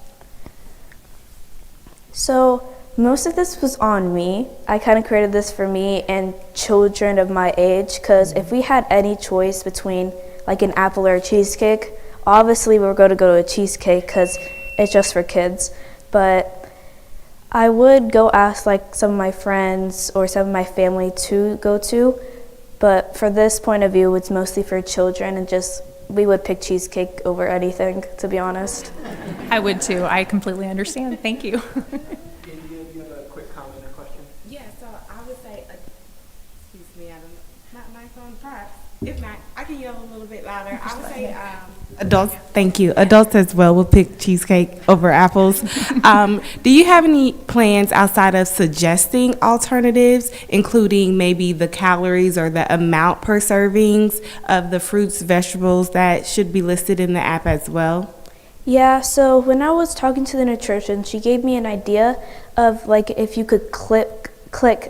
So most of this was on me. I kind of created this for me and children of my age, because if we had any choice between an apple or a cheesecake, obviously we were going to go to a cheesecake because it's just for kids. But I would go ask like some of my friends or some of my family to go to, but for this point of view, it's mostly for children, and just we would pick cheesecake over anything, to be honest. I would too. I completely understand. Thank you. Do you have a quick comment or question? Yeah, so I would say, excuse me, I don't know, my phone perhaps. If not, I can yell a little bit louder. I would say adults, thank you. Adults as well will pick cheesecake over apples. Do you have any plans outside of suggesting alternatives, including maybe the calories or the amount per servings of the fruits, vegetables that should be listed in the app as well? Yeah, so when I was talking to the nutrition, she gave me an idea of like if you could click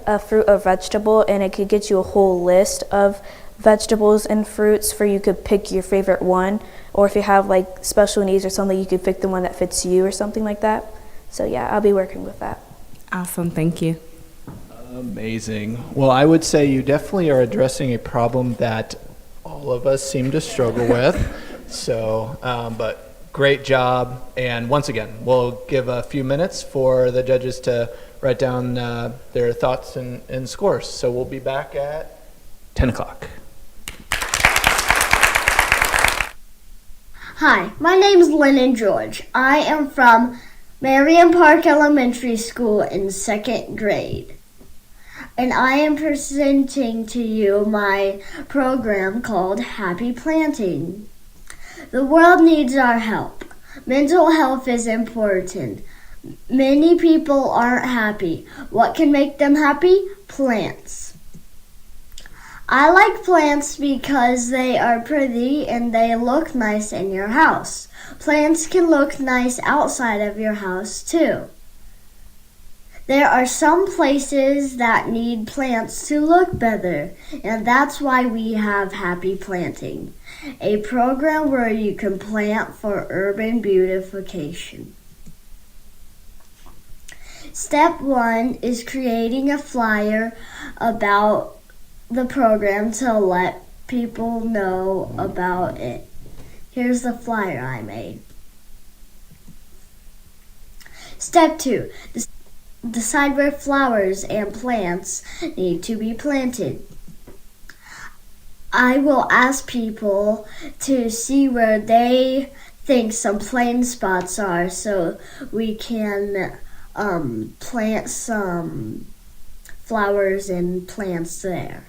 a fruit or vegetable, and it could get you a whole list of vegetables and fruits for you could pick your favorite one, or if you have like special needs or something, you could pick the one that fits you or something like that. So yeah, I'll be working with that. Awesome, thank you. Amazing. Well, I would say you definitely are addressing a problem that all of us seem to struggle with. So, but great job. And once again, we'll give a few minutes for the judges to write down their thoughts and scores. So we'll be back at 10 o'clock. Hi, my name is Lennon George. I am from Marion Park Elementary School in 2nd grade. And I am presenting to you my program called Happy Planting. The world needs our help. Mental health is important. Many people aren't happy. What can make them happy? Plants. I like plants because they are pretty and they look nice in your house. Plants can look nice outside of your house too. There are some places that need plants to look better, and that's why we have Happy Planting, a program where you can plant for urban beautification. Step 1 is creating a flyer about the program to let people know about it. Here's the flyer I made. Step 2. Decide where flowers and plants need to be planted. I will ask people to see where they think some plain spots are so we can plant some flowers and plants there.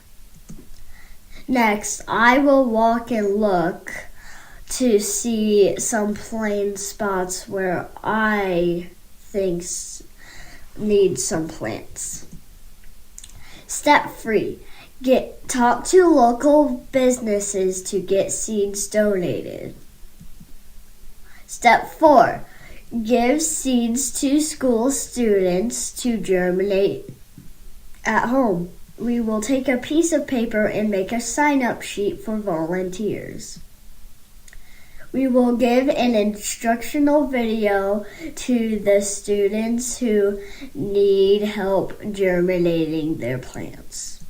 Next, I will walk and look to see some plain spots where I think need some plants. Step 3. Talk to local businesses to get seeds donated. Step 4. Give seeds to school students to germinate at home. We will take a piece of paper and make a sign-up sheet for volunteers. We will give an instructional video to the students who need help germinating their plants.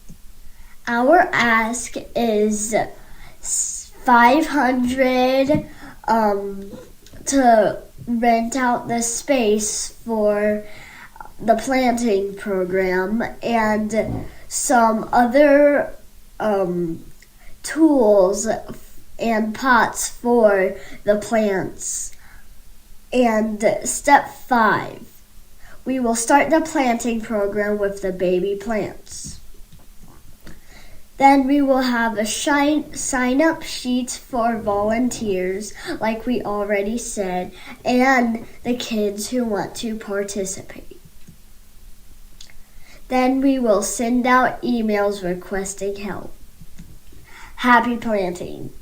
Our ask is $500 to rent out the space for the planting program, and some other tools and pots for the plants. And step 5, we will start the planting program with the baby plants. Then we will have a sign-up sheet for volunteers, like we already said, and the kids who want to participate. Then we will send out emails requesting help. Happy planting!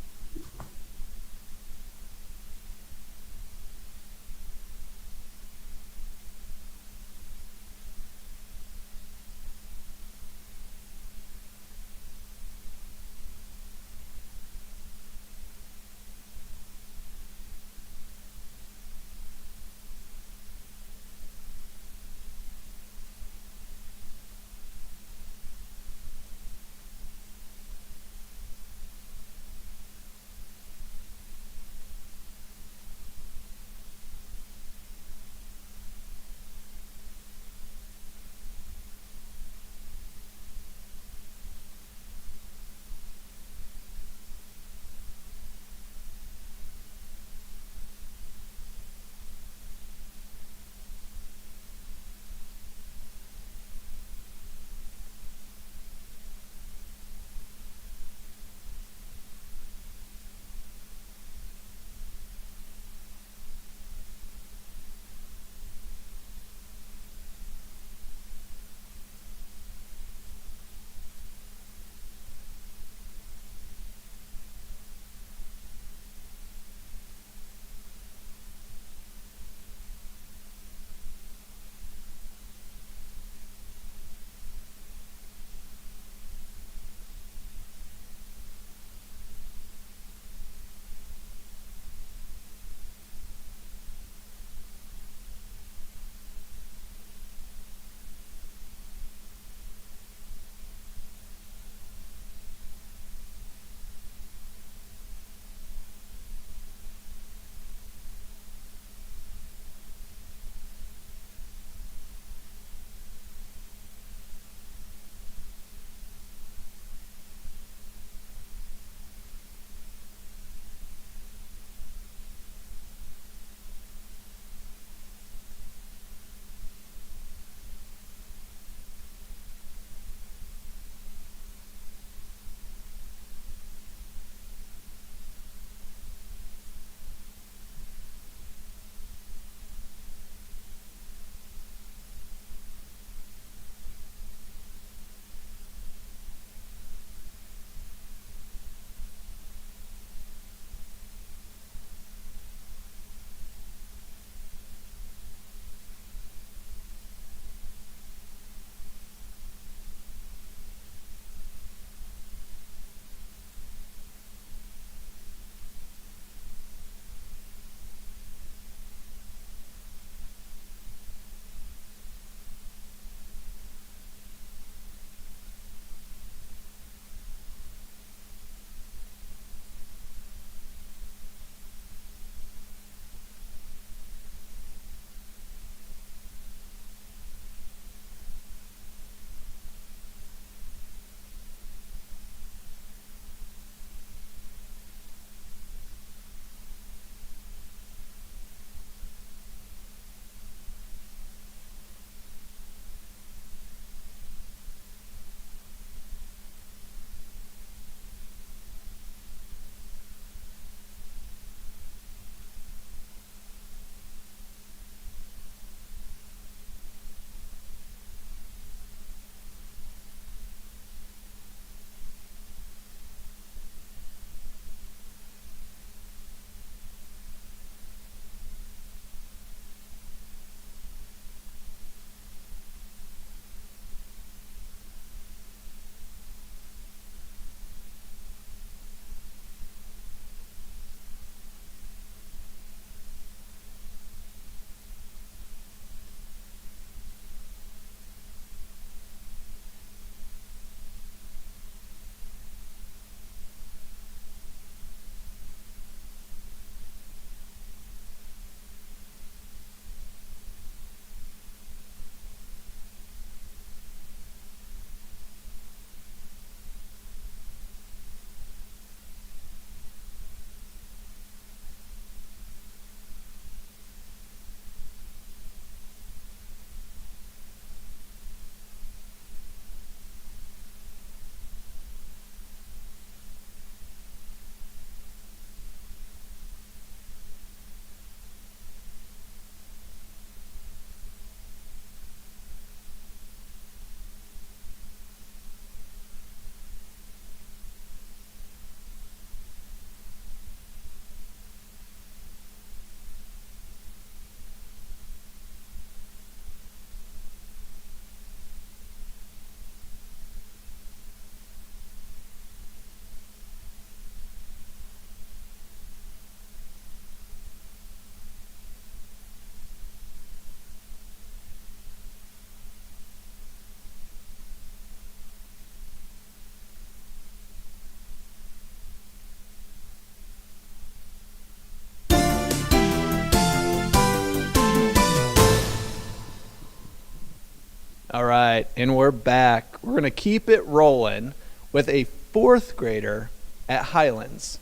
All right, and we're back. We're going to keep it rolling with a 4th grader at Highlands.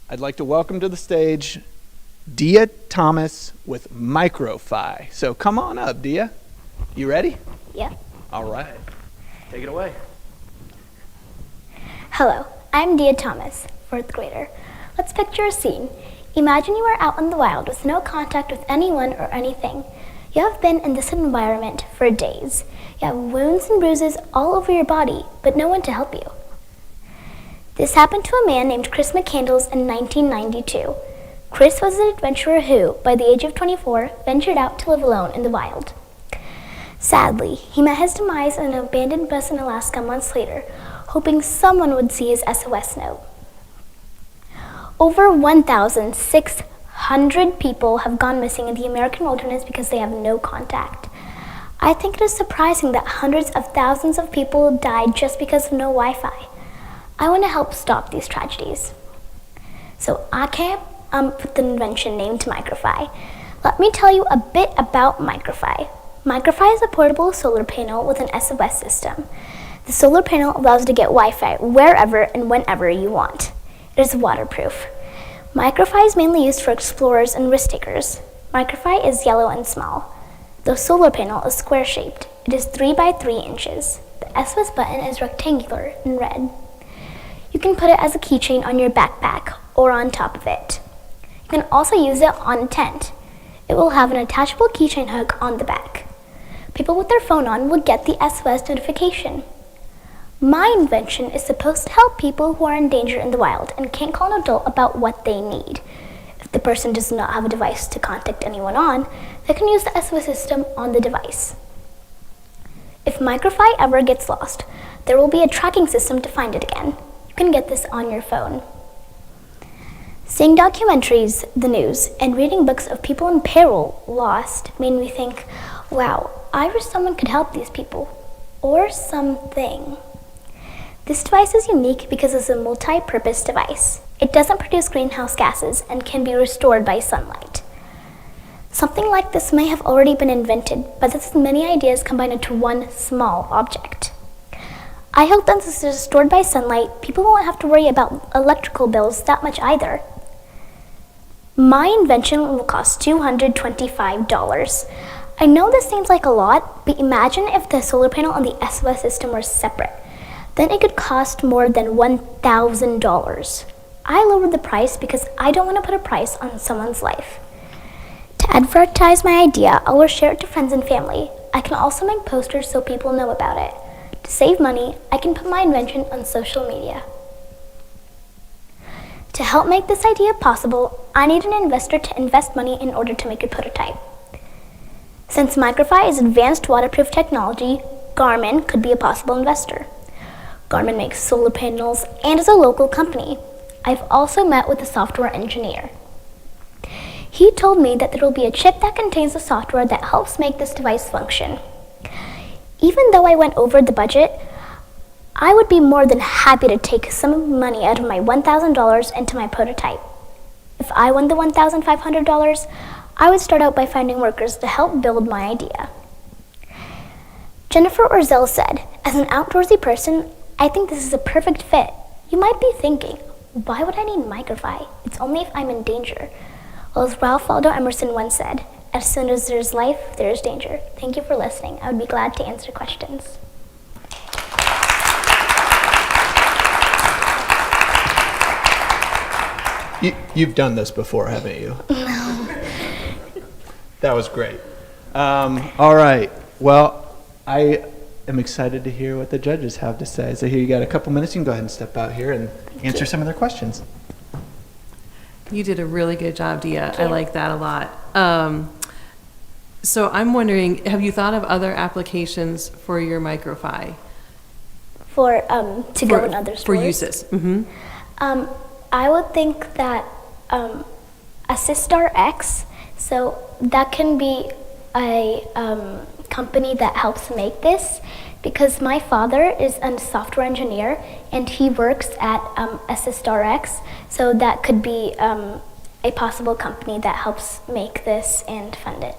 I'd like to welcome to the stage Dia Thomas with MicroFi. So come on up, Dia. You ready? Yeah. All right. Take it away. Hello, I'm Dia Thomas, 4th grader. Let's picture a scene. Imagine you are out in the wild with no contact with anyone or anything. You have been in this environment for days. You have wounds and bruises all over your body, but no one to help you. This happened to a man named Chris McCandles in 1992. Chris was an adventurer who, by the age of 24, ventured out to live alone in the wild. Sadly, he met his demise on an abandoned bus in Alaska months later, hoping someone would see his SOS note. Over 1,600 people have gone missing in the American wilderness because they have no contact. I think it is surprising that hundreds of thousands of people died just because of no Wi-Fi. I want to help stop these tragedies. So I came up with an invention named MicroFi. Let me tell you a bit about MicroFi. MicroFi is a portable solar panel with an SOS system. The solar panel allows you to get Wi-Fi wherever and whenever you want. It is waterproof. MicroFi is mainly used for explorers and risk takers. MicroFi is yellow and small. The solar panel is square-shaped. It is 3 by 3 inches. The SOS button is rectangular and red. You can put it as a keychain on your backpack or on top of it. You can also use it on a tent. It will have an attachable keychain hook on the back. People with their phone on will get the SOS notification. My invention is supposed to help people who are in danger in the wild and can't call an adult about what they need. If the person does not have a device to contact anyone on, they can use the SOS system on the device. If MicroFi ever gets lost, there will be a tracking system to find it again. You can get this on your phone. Seeing documentaries, the news, and reading books of people in peril lost made me think, wow, I wish someone could help these people. Or something. This device is unique because it's a multi-purpose device. It doesn't produce greenhouse gases and can be restored by sunlight. Something like this may have already been invented, but this is many ideas combined into one small object. I hope that since it is stored by sunlight, people won't have to worry about electrical bills that much either. My invention will cost $225. I know this seems like a lot, but imagine if the solar panel and the SOS system were separate. Then it could cost more than $1,000. I lowered the price because I don't want to put a price on someone's life. To advertise my idea, I will share it to friends and family. I can also make posters so people know about it. To save money, I can put my invention on social media. To help make this idea possible, I need an investor to invest money in order to make a prototype. Since MicroFi is advanced waterproof technology, Garmin could be a possible investor. Garmin makes solar panels and is a local company. I've also met with a software engineer. He told me that there will be a chip that contains the software that helps make this device function. Even though I went over the budget, I would be more than happy to take some money out of my $1,000 into my prototype. If I won the $1,500, I would start out by finding workers to help build my idea. Jennifer Orzel said, as an outdoorsy person, I think this is a perfect fit. You might be thinking, why would I need MicroFi? It's only if I'm in danger. Well, as Ralph Waldo Emerson once said, as soon as there's life, there's danger. Thank you for listening. I would be glad to answer questions. You've done this before, haven't you? No. That was great. All right. Well, I am excited to hear what the judges have to say. So here you got a couple minutes. You can go ahead and step out here and answer some of their questions. You did a really good job, Dia. I like that a lot. So I'm wondering, have you thought of other applications for your MicroFi? For to go in other stores? For uses. Mm-hmm. I would think that AssistRx, so that can be a company that helps make this, because my father is a software engineer and he works at AssistRx, so that could be a possible company that helps make this and fund it.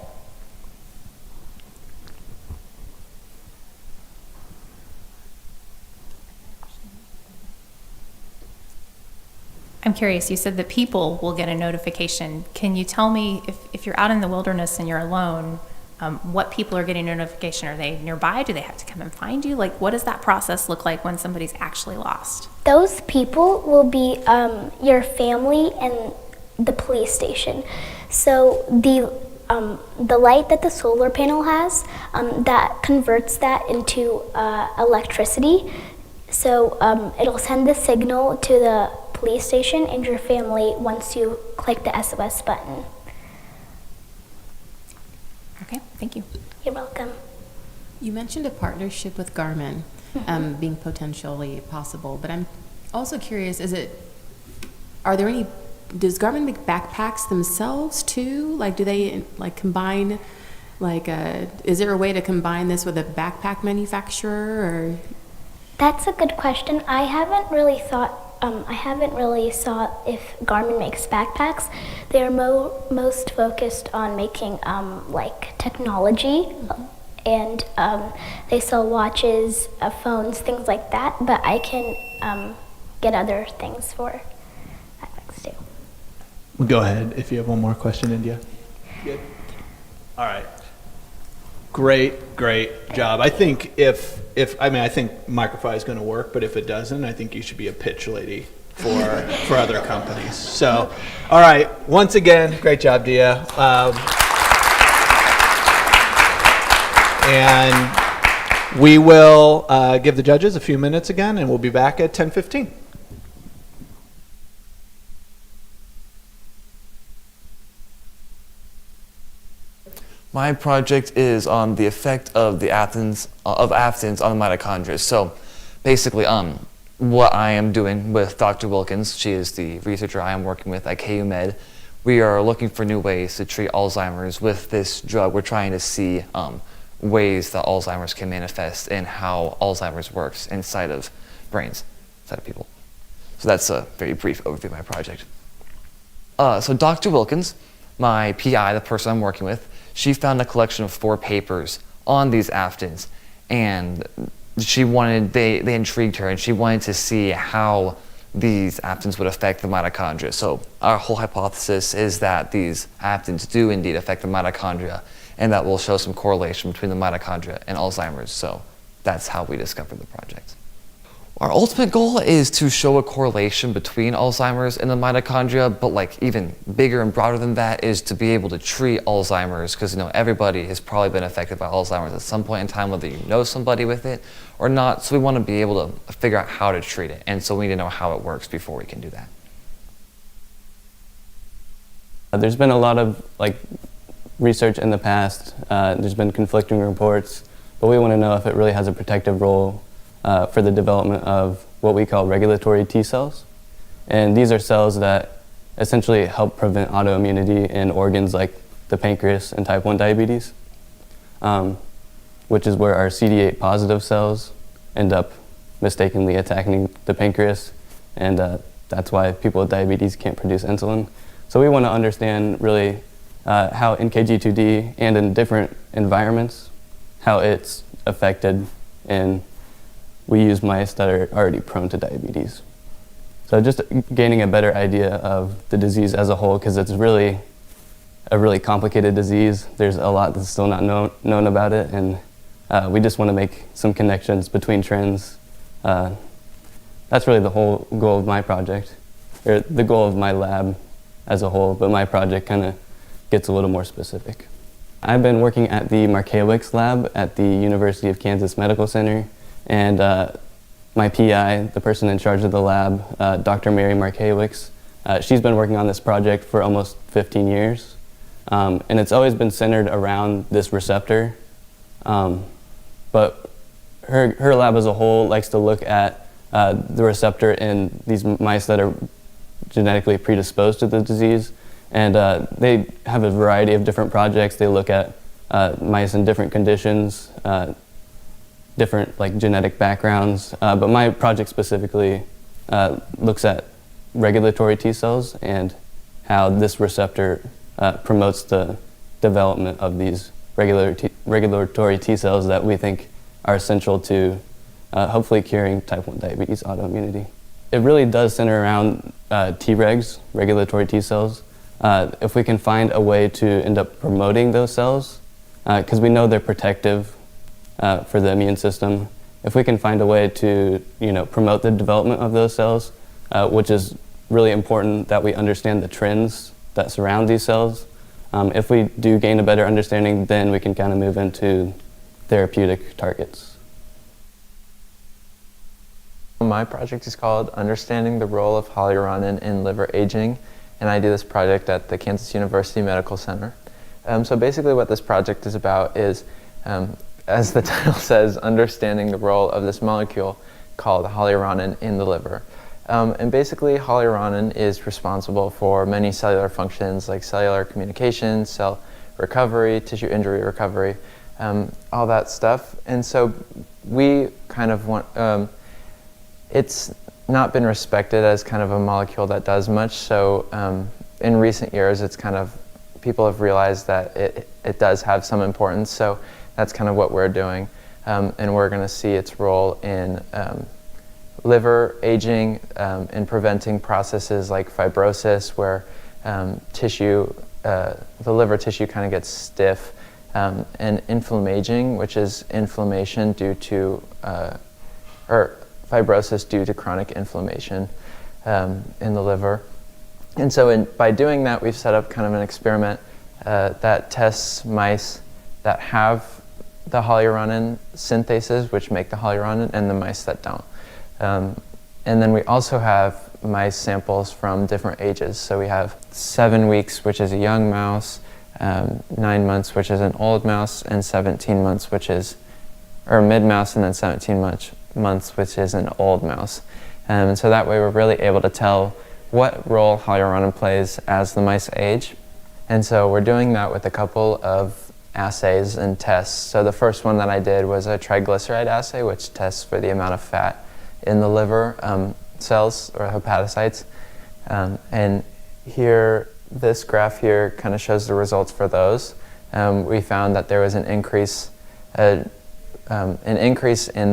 I'm curious, you said that people will get a notification. Can you tell me if you're out in the wilderness and you're alone, what people are getting a notification? Are they nearby? Do they have to come and find you? Like, what does that process look like when somebody's actually lost? Those people will be your family and the police station. So the light that the solar panel has, that converts that into electricity. So it'll send the signal to the police station and your family once you click the SOS button. Okay, thank you. You're welcome. You mentioned a partnership with Garmin being potentially possible, but I'm also curious, does Garmin make backpacks themselves too? Like, do they combine, is there a way to combine this with a backpack manufacturer, or? That's a good question. I haven't really saw if Garmin makes backpacks. They're most focused on making technology, and they sell watches, phones, things like that. But I can get other things for backpacks too. Go ahead if you have one more question, India. Good. All right. Great job. I think I think Microfy is going to work, but if it doesn't, I think you should be a pitch lady for other companies. So, all right. Once again, great job, Dia. And we will give the judges a few minutes again, and we'll be back at 10:15. My project is on the effect of aphthins on the mitochondria. So basically, what I am doing with Dr. Wilkins, she is the researcher I am working with at KU Med, we are looking for new ways to treat Alzheimer's with this drug. We're trying to see ways that Alzheimer's can manifest and how Alzheimer's works inside of brains, inside of people. So that's a very brief overview of my project. So Dr. Wilkins, my PI, the person I'm working with, she found a collection of 4 papers on these aphthins, and they intrigued her, and she wanted to see how these aphthins would affect the mitochondria. So our whole hypothesis is that these aphthins do indeed affect the mitochondria, and that will show some correlation between the mitochondria and Alzheimer's. So that's how we discovered the project. Our ultimate goal is to show a correlation between Alzheimer's and the mitochondria, but even bigger and broader than that is to be able to treat Alzheimer's, because everybody has probably been affected by Alzheimer's at some point in time, whether you know somebody with it or not. So we want to be able to figure out how to treat it, and so we need to know how it works before we can do that. There's been a lot of research in the past. There's been conflicting reports, but we want to know if it really has a protective role for the development of what we call regulatory T cells. And these are cells that essentially help prevent autoimmunity in organs like the pancreas and type 1 diabetes, which is where our CD8 positive cells end up mistakenly attacking the pancreas, and that's why people with diabetes can't produce insulin. So we want to understand really how NKG2D and in different environments, how it's affected, and we use mice that are already prone to diabetes. So just gaining a better idea of the disease as a whole, because it's really a really complicated disease. There's a lot that's still not known about it, and we just want to make some connections between trends. That's really the whole goal of my project, or the goal of my lab as a whole, but my project kind of gets a little more specific. I've been working at the Markiewicz lab at the University of Kansas Medical Center, and my PI, the person in charge of the lab, Dr. Mary Markiewicz, she's been working on this project for almost 15 years. And it's always been centered around this receptor. But her lab as a whole likes to look at the receptor in these mice that are genetically predisposed to the disease. And they have a variety of different projects. They look at mice in different conditions, different genetic backgrounds, but my project specifically looks at regulatory T cells and how this receptor promotes the development of these regulatory T cells that we think are essential to hopefully curing type 1 diabetes autoimmunity. it really does center around Tregs, regulatory T cells. If we can find a way to end up promoting those cells, because we know they're protective for the immune system, if we can find a way to promote the development of those cells, which is really important that we understand the trends that surround these cells. If we do gain a better understanding, then we can kind of move into therapeutic targets. My project is called Understanding the Role of Hyaluronan in Liver Aging, and I do this project at the Kansas University Medical Center. So basically what this project is about is, as the title says, understanding the role of this molecule called hyaluronan in the liver. And basically hyaluronan is responsible for many cellular functions like cellular communication, cell recovery, tissue injury recovery, all that stuff. And so we kind of want, it's not been respected as kind of a molecule that does much. So in recent years, it's kind of, people have realized that it does have some importance. So that's kind of what we're doing. And we're going to see its role in liver aging, in preventing processes like fibrosis, where the liver tissue kind of gets stiff, and inflammaging, which is inflammation due to, or fibrosis due to chronic inflammation in the liver. And so by doing that, we've set up kind of an experiment that tests mice that have the hyaluronan synthases, which make the hyaluronan, and the mice that don't. And then we also have mice samples from different ages. So we have 7 weeks, which is a young mouse, 9 months, which is an old mouse, and 17 months, which is, or mid-mouse, and then 17 months, which is an old mouse. And so that way we're really able to tell what role hyaluronan plays as the mice age. And so we're doing that with a couple of assays and tests. So the first one that I did was a triglyceride assay, which tests for the amount of fat in the liver cells, or hepatocytes. And here, this graph here kind of shows the results for those. We found that there was an increase in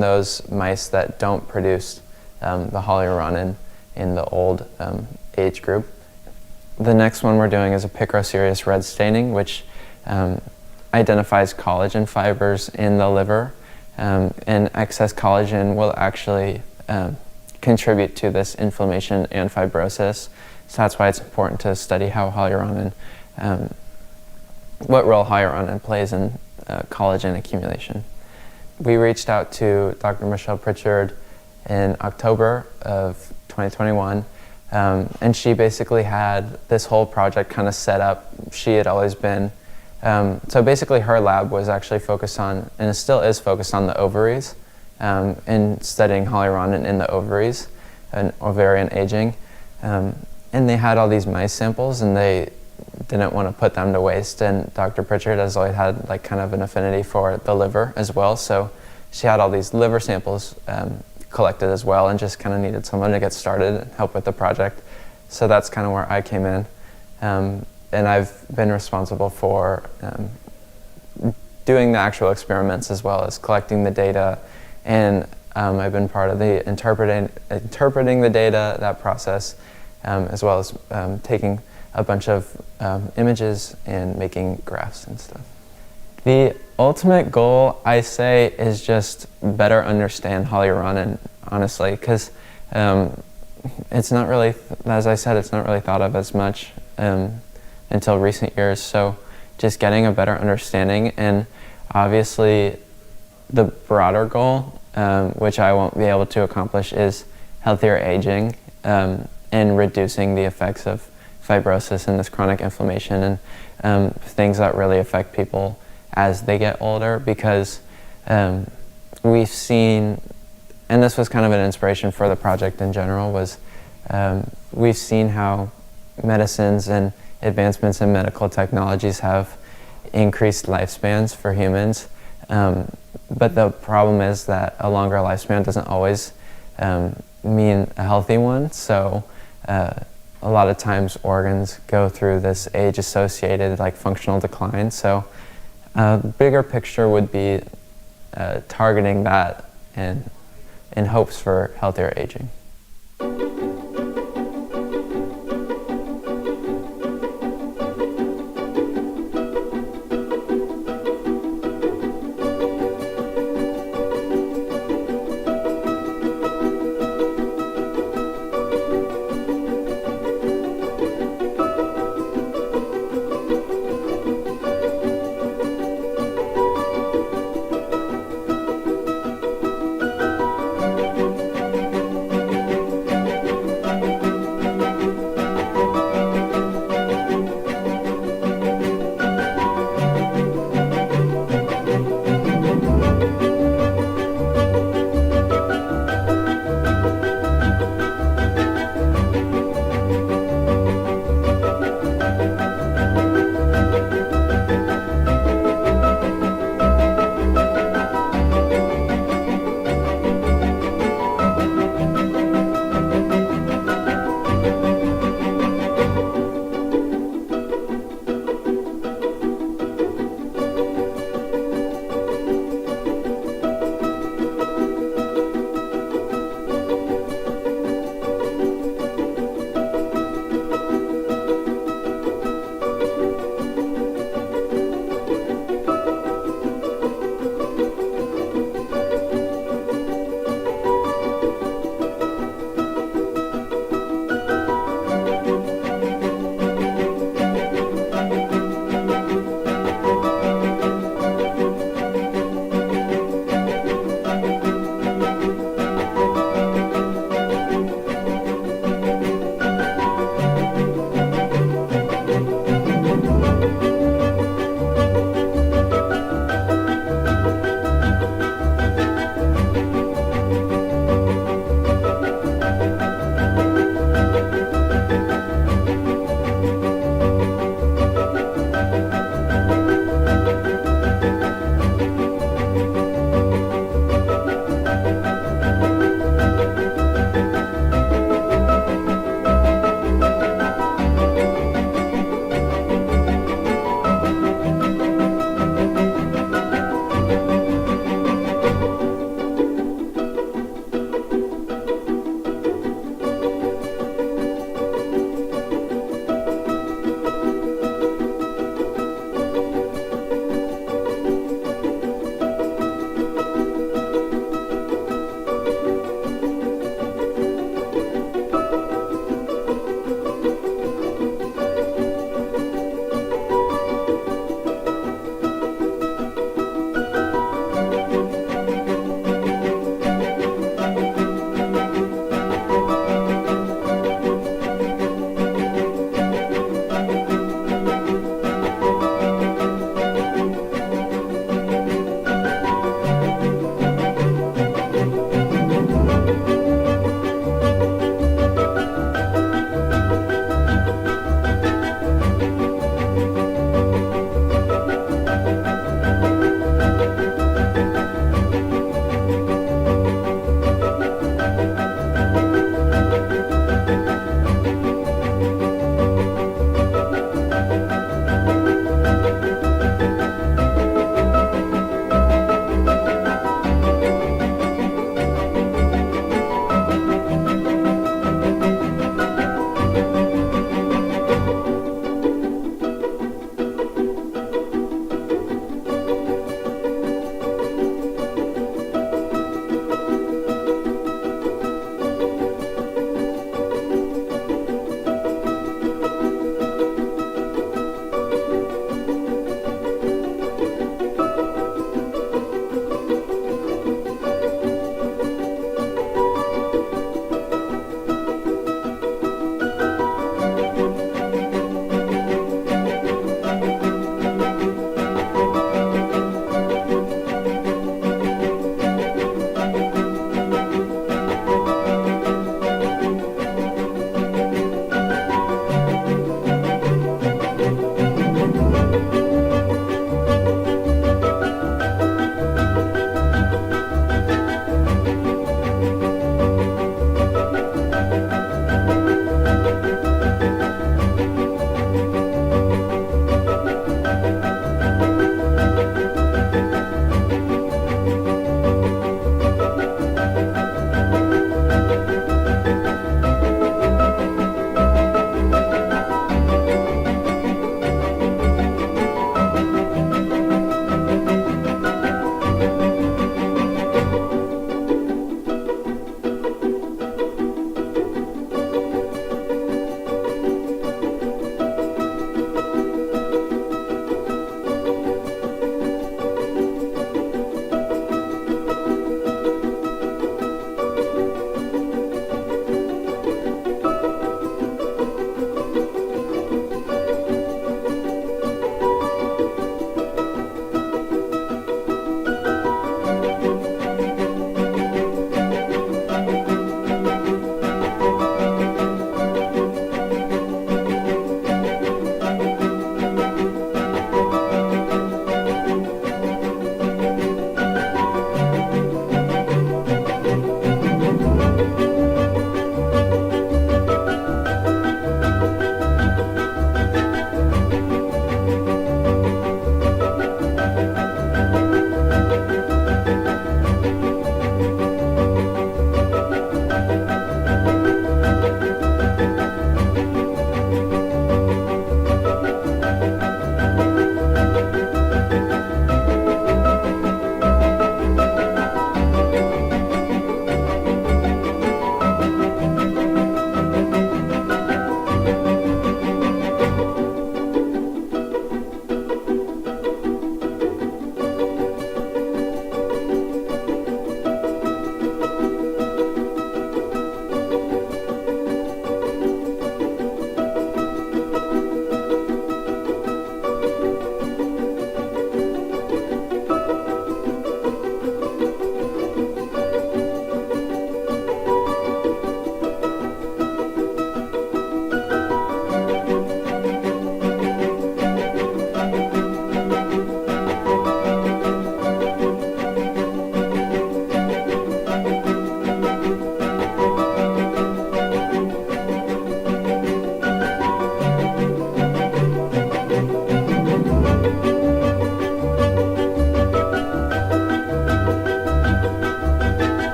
those mice that don't produce the hyaluronan in the old age group. The next one we're doing is a picroserous red staining, which identifies collagen fibers in the liver, and excess collagen will actually contribute to this inflammation and fibrosis. So that's why it's important to study how hyaluronan, what role hyaluronan plays in collagen accumulation. We reached out to Dr. Michelle Pritchard in October of 2021, and she basically had this whole project kind of set up. She had always been, so basically her lab was actually focused on, and it still is focused on, the ovaries, and studying hyaluronan in the ovaries and ovarian aging. And they had all these mice samples, and they didn't want to put them to waste. And Dr. Pritchard has always had like kind of an affinity for the liver as well. So she had all these liver samples collected as well, and just kind of needed someone to get started and help with the project. So that's kind of where I came in. And I've been responsible for doing the actual experiments as well as collecting the data. And I've been part of the interpreting the data, that process, as well as taking a bunch of images and making graphs and stuff. The ultimate goal, I say, is just better understand hyaluronan, honestly, because it's not really, as I said, it's not really thought of as much until recent years. So just getting a better understanding, and obviously the broader goal, which I won't be able to accomplish, is healthier aging and reducing the effects of fibrosis and this chronic inflammation and things that really affect people as they get older, because we've seen, and this was kind of an inspiration for the project in general, was we've seen how medicines and advancements in medical technologies have increased lifespans for humans. But the problem is that a longer lifespan doesn't always mean a healthy one. So a lot of times organs go through this age-associated like functional decline. So the bigger picture would be targeting that in hopes for healthier aging.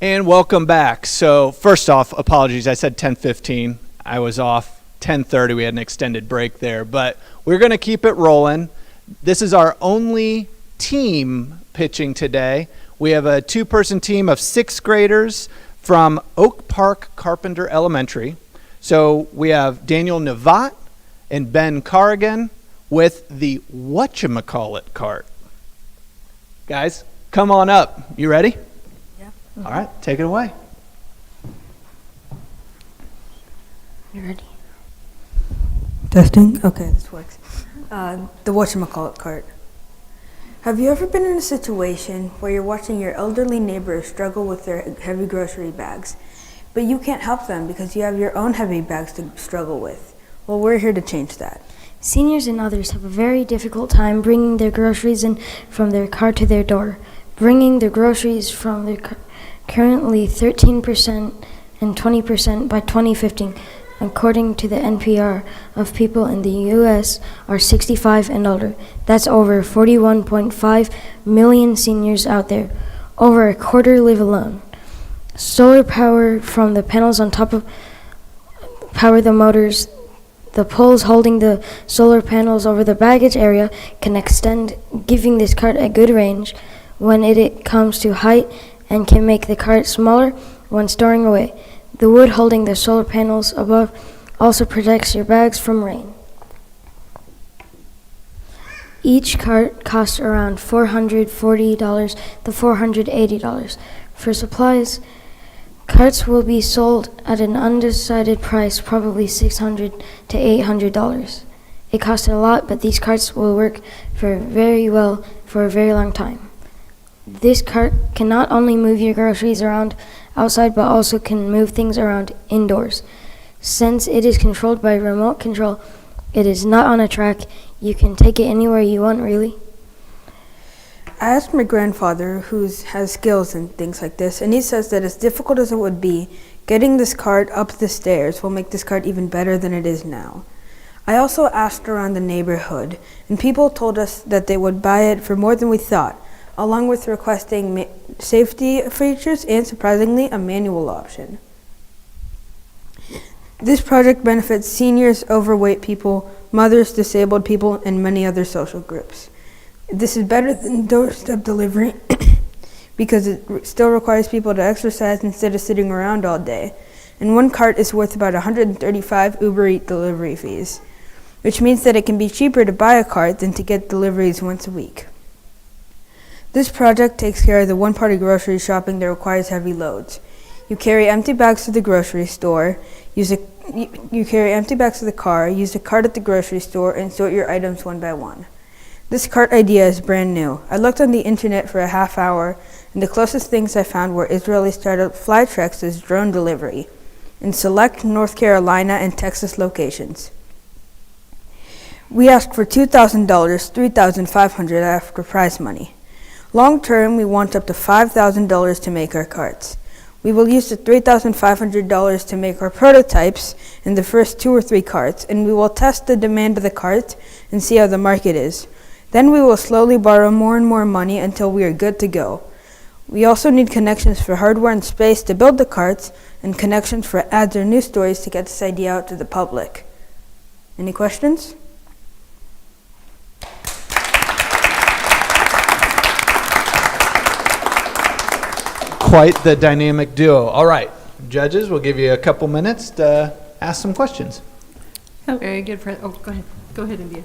And welcome back. So first off, apologies. I said 10:15. I was off. 10:30. We had an extended break there, but we're going to keep it rolling. This is our only team pitching today. We have a two-person team of 6th graders from Oak Park Carpenter Elementary. So we have Daniel Navat and Ben Corrigan with the whatchamacallit cart. Guys, come on up. You ready? All right, take it away. You ready? Testing? Okay, this works. The whatchamacallit cart. Have you ever been in a situation where you're watching your elderly neighbors struggle with their heavy grocery bags, but you can't help them because you have your own heavy bags to struggle with? Well, we're here to change that. Seniors and others have a very difficult time bringing their groceries in from their car to their door. Bringing their groceries from their car, currently 13% and 20% by 2015, according to the NPR, of people in the U.S. are 65 and older. That's over 41.5 million seniors out there. Over a quarter live alone. Solar power from the panels on top of power the motors. The poles holding the solar panels over the baggage area can extend, giving this cart a good range when it comes to height, and can make the cart smaller when storing away. The wood holding the solar panels above also protects your bags from rain. Each cart costs around $440 to $480. For supplies, carts will be sold at an undecided price, probably $600 to $800. It costs a lot, but these carts will work very well for a very long time. This cart can not only move your groceries around outside, but also can move things around indoors. Since it is controlled by remote control, it is not on a track. You can take it anywhere you want, really. I asked my grandfather, who has skills in things like this, and he says that as difficult as it would be, getting this cart up the stairs will make this cart even better than it is now. I also asked around the neighborhood, and people told us that they would buy it for more than we thought, along with requesting safety features and, surprisingly, a manual option. This project benefits seniors, overweight people, mothers, disabled people, and many other social groups. This is better than doorstep delivery because it still requires people to exercise instead of sitting around all day. And one cart is worth about 135 Uber Eats delivery fees, which means that it can be cheaper to buy a cart than to get deliveries once a week. This project takes care of the one-party grocery shopping that requires heavy loads. You carry empty bags to the grocery store, you carry empty bags to the car, use a cart at the grocery store, and sort your items one by one. This cart idea is brand new. I looked on the internet for a half hour, and the closest things I found were Israeli startup Flytrex's drone delivery in select North Carolina and Texas locations. We asked for $2,000, $3,500 after prize money. Long term, we want up to $5,000 to make our carts. We will use the $3,500 to make our prototypes in the first 2 or 3 carts, and we will test the demand of the cart and see how the market is. Then we will slowly borrow more and more money until we are good to go. We also need connections for hardware and space to build the carts, and connections for ads or news stories to get this idea out to the public. Any questions? Quite the dynamic duo. All right, judges, we'll give you a couple minutes to ask some questions. Very good. Go ahead. Go ahead, India.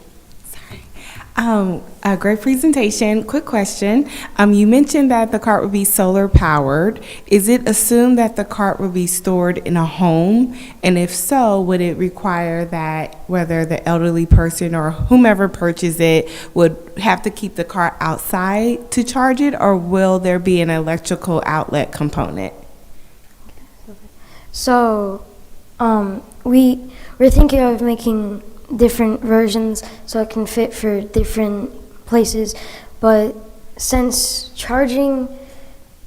A great presentation. Quick question. You mentioned that the cart would be solar powered. Is it assumed that the cart would be stored in a home? And if so, would it require that whether the elderly person or whomever purchases it would have to keep the cart outside to charge it, or will there be an electrical outlet component? So, we're thinking of making different versions so it can fit for different places, but since charging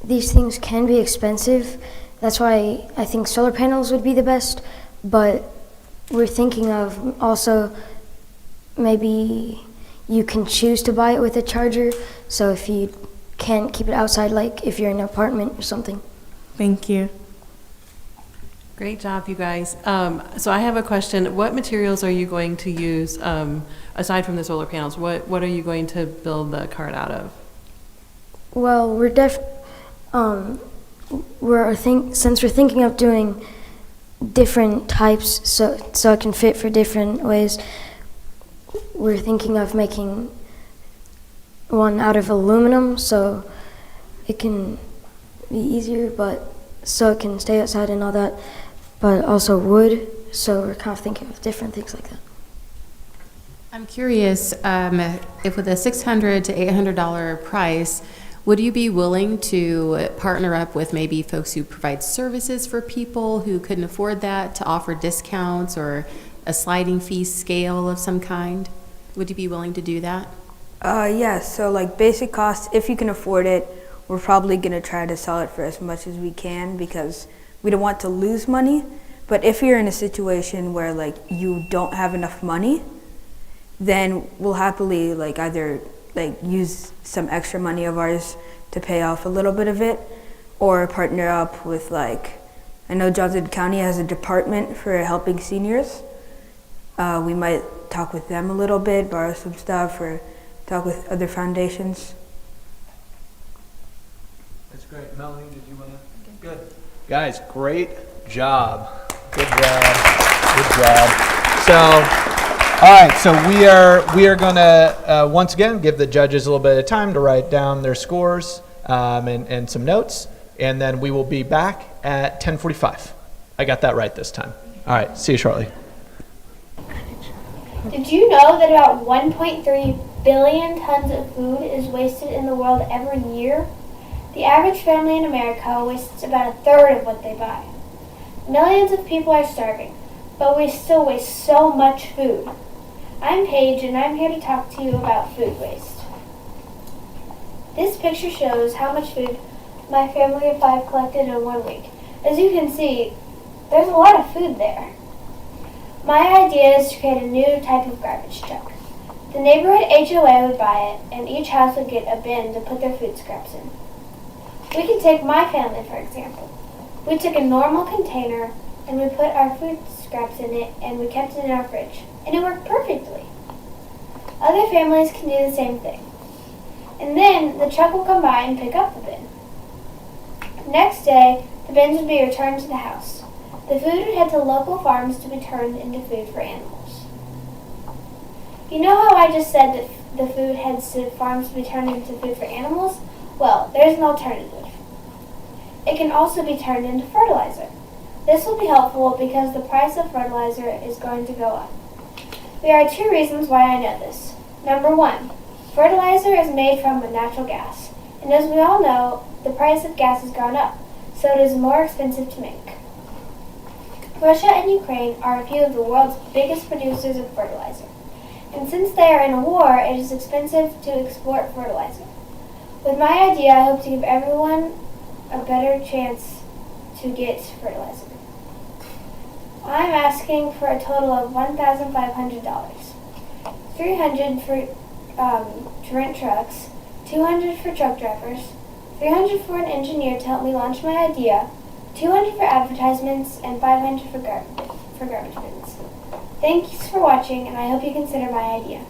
these things can be expensive, that's why I think solar panels would be the best. But we're thinking of also maybe you can choose to buy it with a charger, so if you can't keep it outside, like if you're in an apartment or something. Thank you. Great job, you guys. So I have a question. What materials are you going to use, aside from the solar panels? What are you going to build the cart out of? Well, since we're thinking of doing different types, so it can fit for different ways, we're thinking of making one out of aluminum, so it can be easier, but so it can stay outside and all that, but also wood, so we're kind of thinking of different things like that. I'm curious, if with a $600 to $800 price, would you be willing to partner up with maybe folks who provide services for people who couldn't afford that, to offer discounts or a sliding fee scale of some kind? Would you be willing to do that? Yes, so like basic cost, if you can afford it, we're probably gonna try to sell it for as much as we can because we don't want to lose money. But if you're in a situation where like you don't have enough money, then we'll happily like either like use some extra money of ours to pay off a little bit of it, or partner up with like, I know Johnson County has a department for helping seniors. We might talk with them a little bit, borrow some stuff, or talk with other foundations. That's great. Melanie, did you want to? Good. Guys, great job. Good job. Good job. So, all right. So we are going to once again give the judges a little bit of time to write down their scores and some notes, and then we will be back at 10:45. I got that right this time. All right. See you shortly. Did you know that about 1.3 billion tons of food is wasted in the world every year? The average family in America wastes about a third of what they buy. Millions of people are starving, but we still waste so much food. I'm Paige, and I'm here to talk to you about food waste. This picture shows how much food my family of 5 collected in 1 week. As you can see, there's a lot of food there. My idea is to create a new type of garbage truck. The neighborhood HOA would buy it, and each house would get a bin to put their food scraps in. We can take my family, for example. We took a normal container, and we put our food scraps in it, and we kept it in our fridge, and it worked perfectly. Other families can do the same thing. And then the truck will come by and pick up the bin. Next day, the bins would be returned to the house. The food would head to local farms to be turned into food for animals. You know how I just said that the food heads to farms to be turned into food for animals? Well, there's an alternative. It can also be turned into fertilizer. This will be helpful because the price of fertilizer is going to go up. There are 2 reasons why I know this. Number 1, fertilizer is made from natural gas, and as we all know, the price of gas has gone up, so it is more expensive to make. Russia and Ukraine are a few of the world's biggest producers of fertilizer, and since they are in a war, it is expensive to export fertilizer. With my idea, I hope to give everyone a better chance to get fertilizer. I'm asking for a total of $1,500. $300 to rent trucks, $200 for truck drivers, $300 for an engineer to help me launch my idea, $200 for advertisements, and $500 for garbage bins. Thanks for watching, and I hope you consider my idea.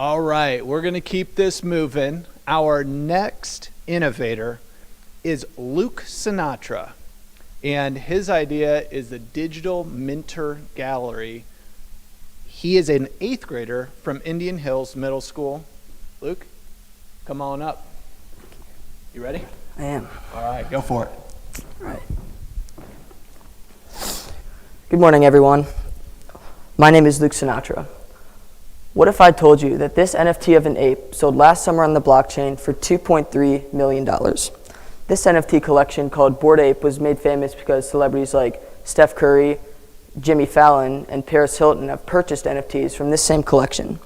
All right, we're going to keep this moving. Our next innovator is Luke Sinatra, and his idea is the Digital Mentor Gallery. He is an 8th grader from Indian Hills Middle School. Luke, come on up. You ready? I am. All right, go for it. All right. Good morning, everyone. My name is Luke Sinatra. What if I told you that this NFT of an ape sold last summer on the blockchain for $2.3 million? This NFT collection called Bored Ape was made famous because celebrities like Steph Curry, Jimmy Fallon, and Paris Hilton have purchased NFTs from this same collection.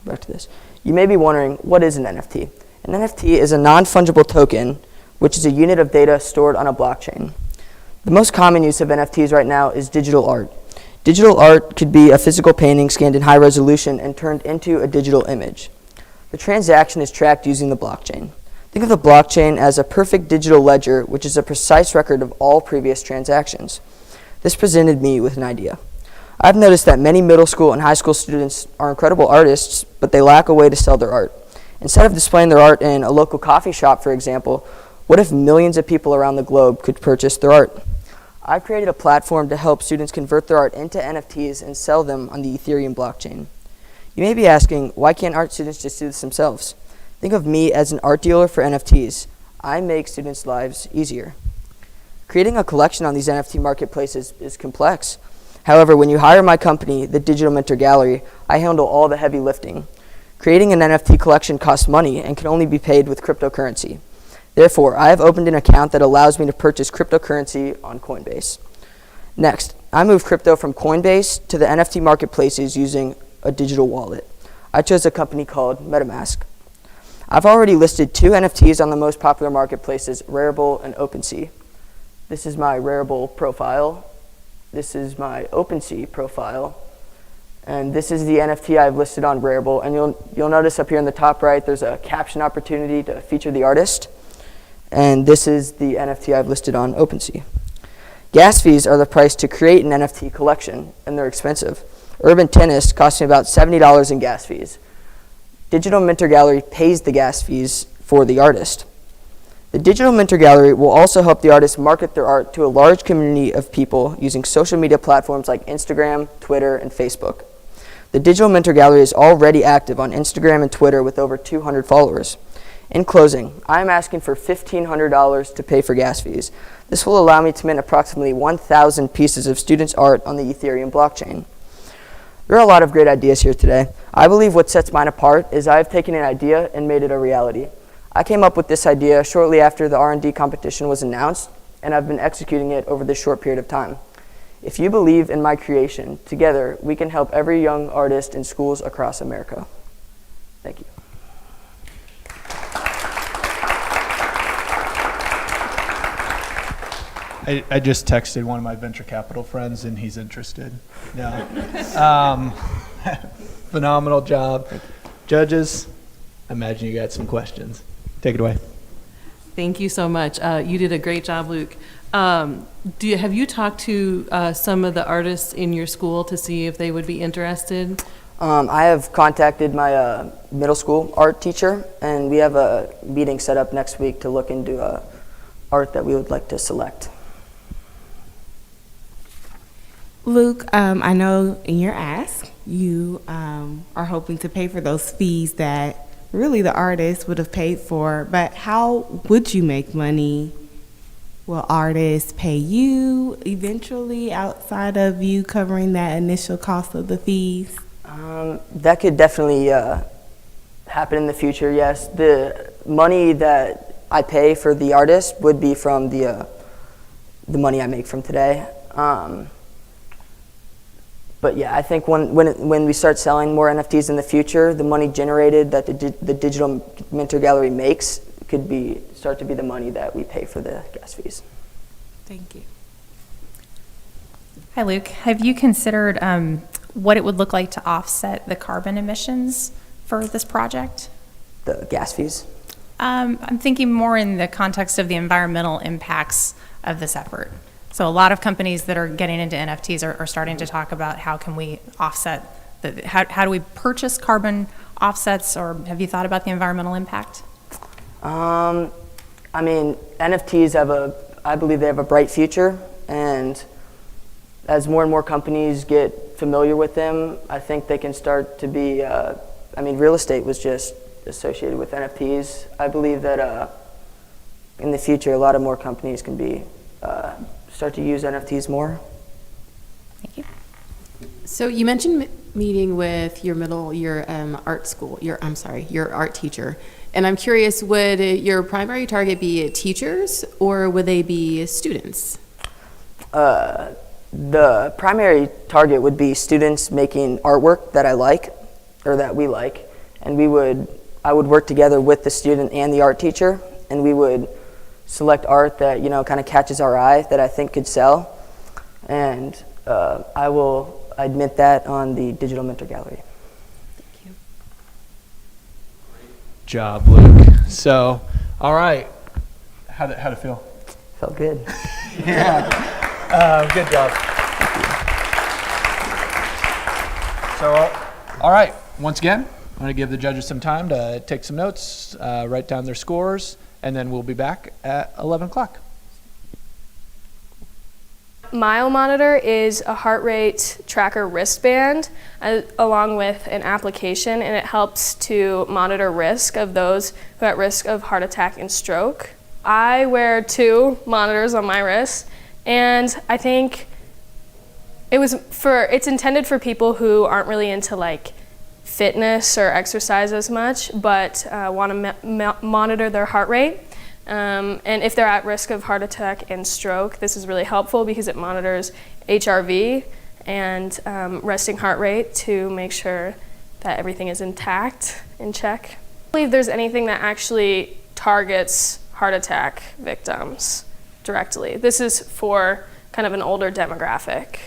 Back to this. You may be wondering, what is an NFT? An NFT is a non-fungible token, which is a unit of data stored on a blockchain. The most common use of NFTs right now is digital art. Digital art could be a physical painting scanned in high resolution and turned into a digital image. The transaction is tracked using the blockchain. Think of the blockchain as a perfect digital ledger, which is a precise record of all previous transactions. This presented me with an idea. I've noticed that many middle school and high school students are incredible artists, but they lack a way to sell their art. Instead of displaying their art in a local coffee shop, for example, what if millions of people around the globe could purchase their art? I've created a platform to help students convert their art into NFTs and sell them on the Ethereum blockchain. You may be asking, why can't art students just do this themselves? Think of me as an art dealer for NFTs. I make students' lives easier. Creating a collection on these NFT marketplaces is complex. However, when you hire my company, the Digital Mentor Gallery, I handle all the heavy lifting. Creating an NFT collection costs money and can only be paid with cryptocurrency. Therefore, I have opened an account that allows me to purchase cryptocurrency on Coinbase. Next, I moved crypto from Coinbase to the NFT marketplaces using a digital wallet. I chose a company called MetaMask. I've already listed 2 NFTs on the most popular marketplaces, Rarible and OpenSea. This is my Rarible profile. This is my OpenSea profile. And this is the NFT I've listed on Rarible. And you'll notice up here in the top right, there's a caption opportunity to feature the artist. And this is the NFT I've listed on OpenSea. Gas fees are the price to create an NFT collection, and they're expensive. Urban Tennis costs me about $70 in gas fees. Digital Mentor Gallery pays the gas fees for the artist. The Digital Mentor Gallery will also help the artist market their art to a large community of people using social media platforms like Instagram, Twitter, and Facebook. The Digital Mentor Gallery is already active on Instagram and Twitter with over 200 followers. In closing, I am asking for $1,500 to pay for gas fees. This will allow me to mint approximately 1,000 pieces of students' art on the Ethereum blockchain. There are a lot of great ideas here today. I believe what sets mine apart is I have taken an idea and made it a reality. I came up with this idea shortly after the R&D competition was announced, and I've been executing it over this short period of time. If you believe in my creation, together we can help every young artist in schools across America. Thank you. I just texted one of my venture capital friends, and he's interested. Yeah. Phenomenal job. Judges, I imagine you got some questions. Take it away. Thank you so much. You did a great job, Luke. Have you talked to some of the artists in your school to see if they would be interested? I have contacted my middle school art teacher, and we have a meeting set up next week to look into art that we would like to select. Luke, I know in your ask, you are hoping to pay for those fees that really the artist would have paid for, but how would you make money? Will artists pay you eventually outside of you covering that initial cost of the fees? That could definitely happen in the future, yes. The money that I pay for the artist would be from the money I make from today. But yeah, I think when we start selling more NFTs in the future, the money generated that the Digital Mentor Gallery makes could start to be the money that we pay for the gas fees. Thank you. Hi, Luke. Have you considered what it would look like to offset the carbon emissions for this project? The gas fees? I'm thinking more in the context of the environmental impacts of this effort. So a lot of companies that are getting into NFTs are starting to talk about how can we offset, how do we purchase carbon offsets, or have you thought about the environmental impact? I mean, NFTs I believe they have a bright future, and as more and more companies get familiar with them, I think they can start to be, I mean, real estate was just associated with NFTs. I believe that in the future, a lot of more companies can be, start to use NFTs more. Thank you. So you mentioned meeting with your art school, your art teacher. And I'm curious, would your primary target be teachers or would they be students? The primary target would be students making artwork that I like, or that we like, and I would work together with the student and the art teacher, and we would select art that, you know, kind of catches our eye that I think could sell, and I will admit that on the Digital Mentor Gallery. Job, Luke. So, all right. How'd it feel? Felt good. Yeah. Good job. So, all right. Once again, I'm going to give the judges some time to take some notes, write down their scores, and then we'll be back at 11 o'clock. Mile Monitor is a heart rate tracker wristband along with an application, and it helps to monitor risk of those who are at risk of heart attack and stroke. I wear 2 monitors on my wrist, and I think it's intended for people who aren't really into like fitness or exercise as much, but want to monitor their heart rate. And if they're at risk of heart attack and stroke, this is really helpful because it monitors HRV and resting heart rate to make sure that everything is intact, in check. I believe there's anything that actually targets heart attack victims directly. This is for kind of an older demographic.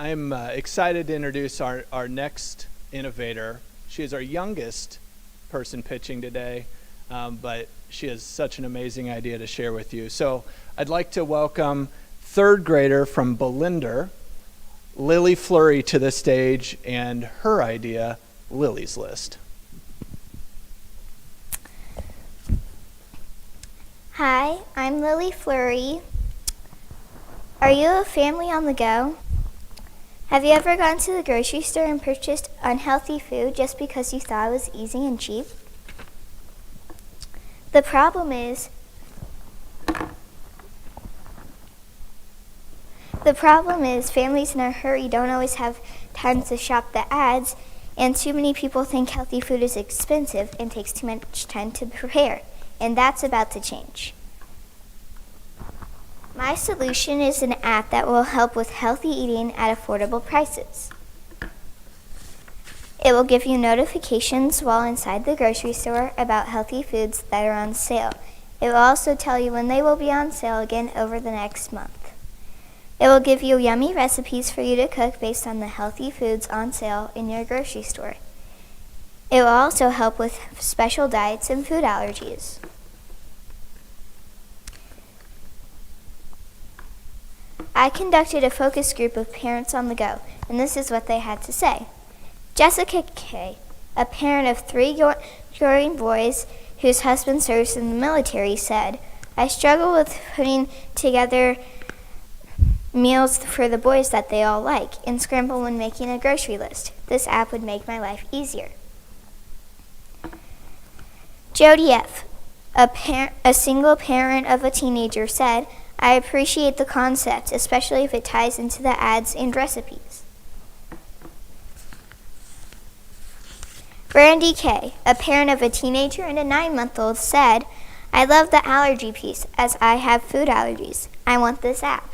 I'm excited to introduce our next innovator. She is our youngest person pitching today, but she has such an amazing idea to share with you. So I'd like to welcome third grader from Bolinder, Lily Fleury, to the stage, and her idea, Lily's List. Hi, I'm Lily Fleury. Are you a family on the go? Have you ever gone to the grocery store and purchased unhealthy food just because you thought it was easy and cheap? The problem is families in a hurry don't always have time to shop the ads, and too many people think healthy food is expensive and takes too much time to prepare, and that's about to change. My solution is an app that will help with healthy eating at affordable prices. It will give you notifications while inside the grocery store about healthy foods that are on sale. It will also tell you when they will be on sale again over the next month. It will give you yummy recipes for you to cook based on the healthy foods on sale in your grocery store. It will also help with special diets and food allergies. I conducted a focus group of parents on the go, and this is what they had to say. Jessica K., a parent of 3 growing boys whose husband serves in the military, said, I struggle with putting together meals for the boys that they all like and scramble when making a grocery list. This app would make my life easier. Jody F., a single parent of a teenager, said, I appreciate the concept, especially if it ties into the ads and recipes. Brandy K., a parent of a teenager and a 9-month-old, said, I love the allergy piece as I have food allergies. I want this app.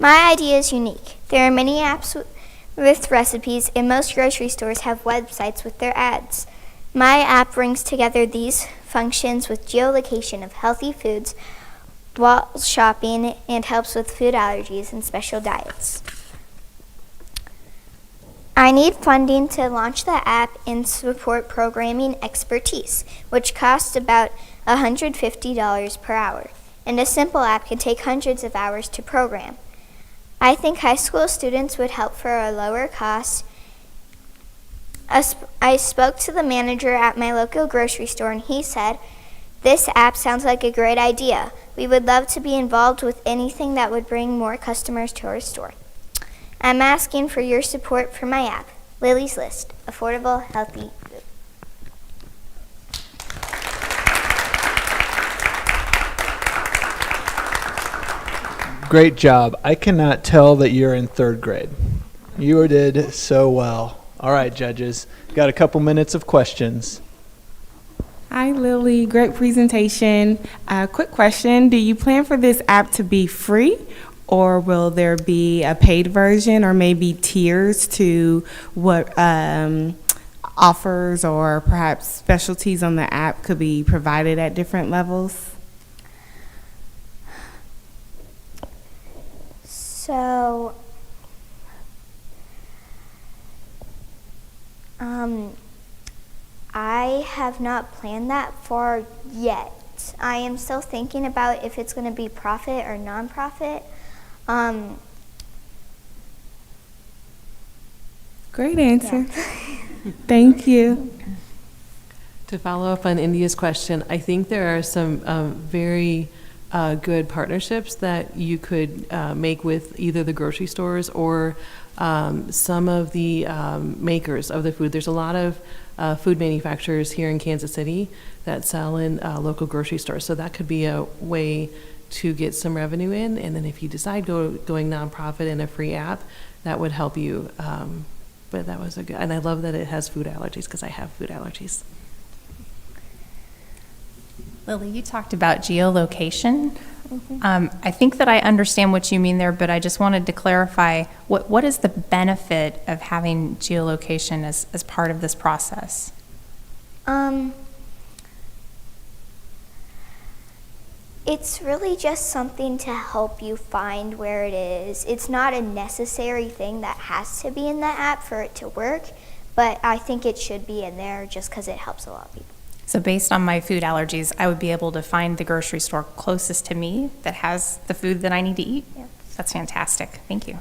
My idea is unique. There are many apps with recipes, and most grocery stores have websites with their ads. My app brings together these functions with geolocation of healthy foods while shopping and helps with food allergies and special diets. I need funding to launch the app and support programming expertise, which costs about $150 per hour, and a simple app can take hundreds of hours to program. I think high school students would help for a lower cost. I spoke to the manager at my local grocery store, and he said, this app sounds like a great idea. We would love to be involved with anything that would bring more customers to our store. I'm asking for your support for my app, Lily's List, affordable, healthy food. Great job. I cannot tell that you're in third grade. You did so well. All right, judges, got a couple minutes of questions. Hi, Lily. Great presentation. Quick question. Do you plan for this app to be free, or will there be a paid version or maybe tiers to what offers or perhaps specialties on the app could be provided at different levels? So, I have not planned that far yet. I am still thinking about if it's going to be profit or non-profit. Great answer. Yeah. Thank you. To follow up on India's question, I think there are some very good partnerships that you could make with either the grocery stores or some of the makers of the food. There's a lot of food manufacturers here in Kansas City that sell in local grocery stores, so that could be a way to get some revenue in. And then if you decide going nonprofit and a free app, that would help you. But that was a good, and I love that it has food allergies because I have food allergies. Lily, you talked about geolocation. I think that I understand what you mean there, but I just wanted to clarify, what is the benefit of having geolocation as part of this process? It's really just something to help you find where it is. It's not a necessary thing that has to be in the app for it to work, but I think it should be in there just because it helps a lot of people. So based on my food allergies, I would be able to find the grocery store closest to me that has the food that I need to eat? Yeah. That's fantastic. Thank you.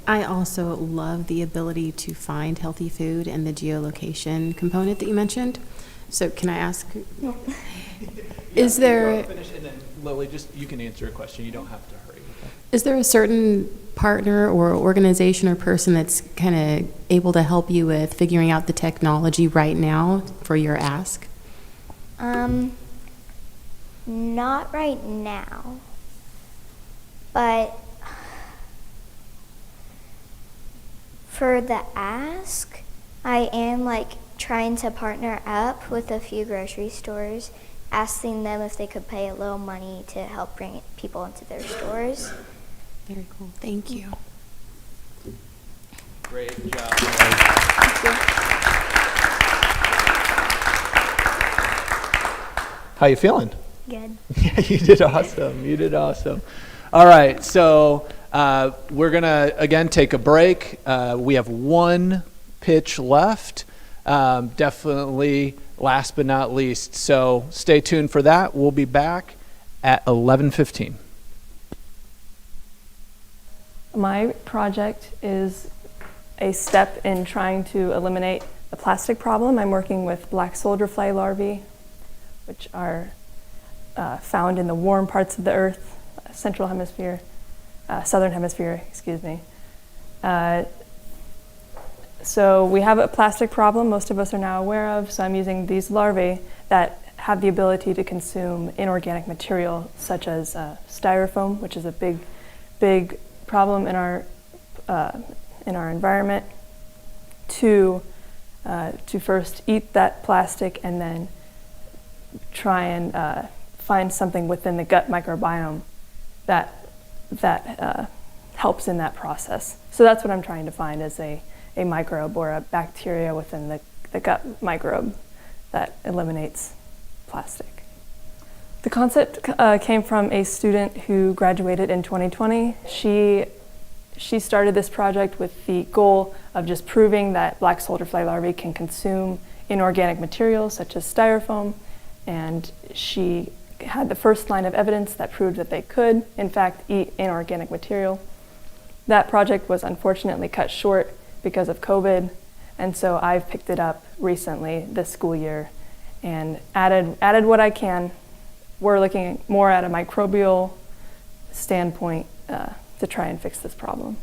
I also love the ability to find healthy food and the geolocation component that you mentioned. So can I ask, is there... Finish, and then Lily, just you can answer a question. You don't have to hurry. Okay? Is there a certain partner or organization or person that's kind of able to help you with figuring out the technology right now for your ask? Not right now, but for the ask, I am trying to partner up with a few grocery stores, asking them if they could pay a little money to help bring people into their stores. Very cool. Thank you. Great job. How you feeling? Good. Yeah, you did awesome. You did awesome. All right, so we're gonna again take a break. We have one pitch left. Definitely last but not least. So stay tuned for that. We'll be back at 11:15. My project is a step in trying to eliminate the plastic problem. I'm working with black soldier fly larvae, which are found in the warm parts of the earth, southern hemisphere, excuse me. So we have a plastic problem most of us are now aware of, so I'm using these larvae that have the ability to consume inorganic material such as styrofoam, which is a big problem in our environment, to first eat that plastic and then try and find something within the gut microbiome that helps in that process. So that's what I'm trying to find, is a microbe or a bacteria within the gut microbe that eliminates plastic. The concept came from a student who graduated in 2020. She started this project with the goal of just proving that black soldier fly larvae can consume inorganic materials such as styrofoam, and she had the first line of evidence that proved that they could, in fact, eat inorganic material. That project was unfortunately cut short because of COVID, and so I've picked it up recently this school year and added what I can. We're looking more at a microbial standpoint to try and fix this problem.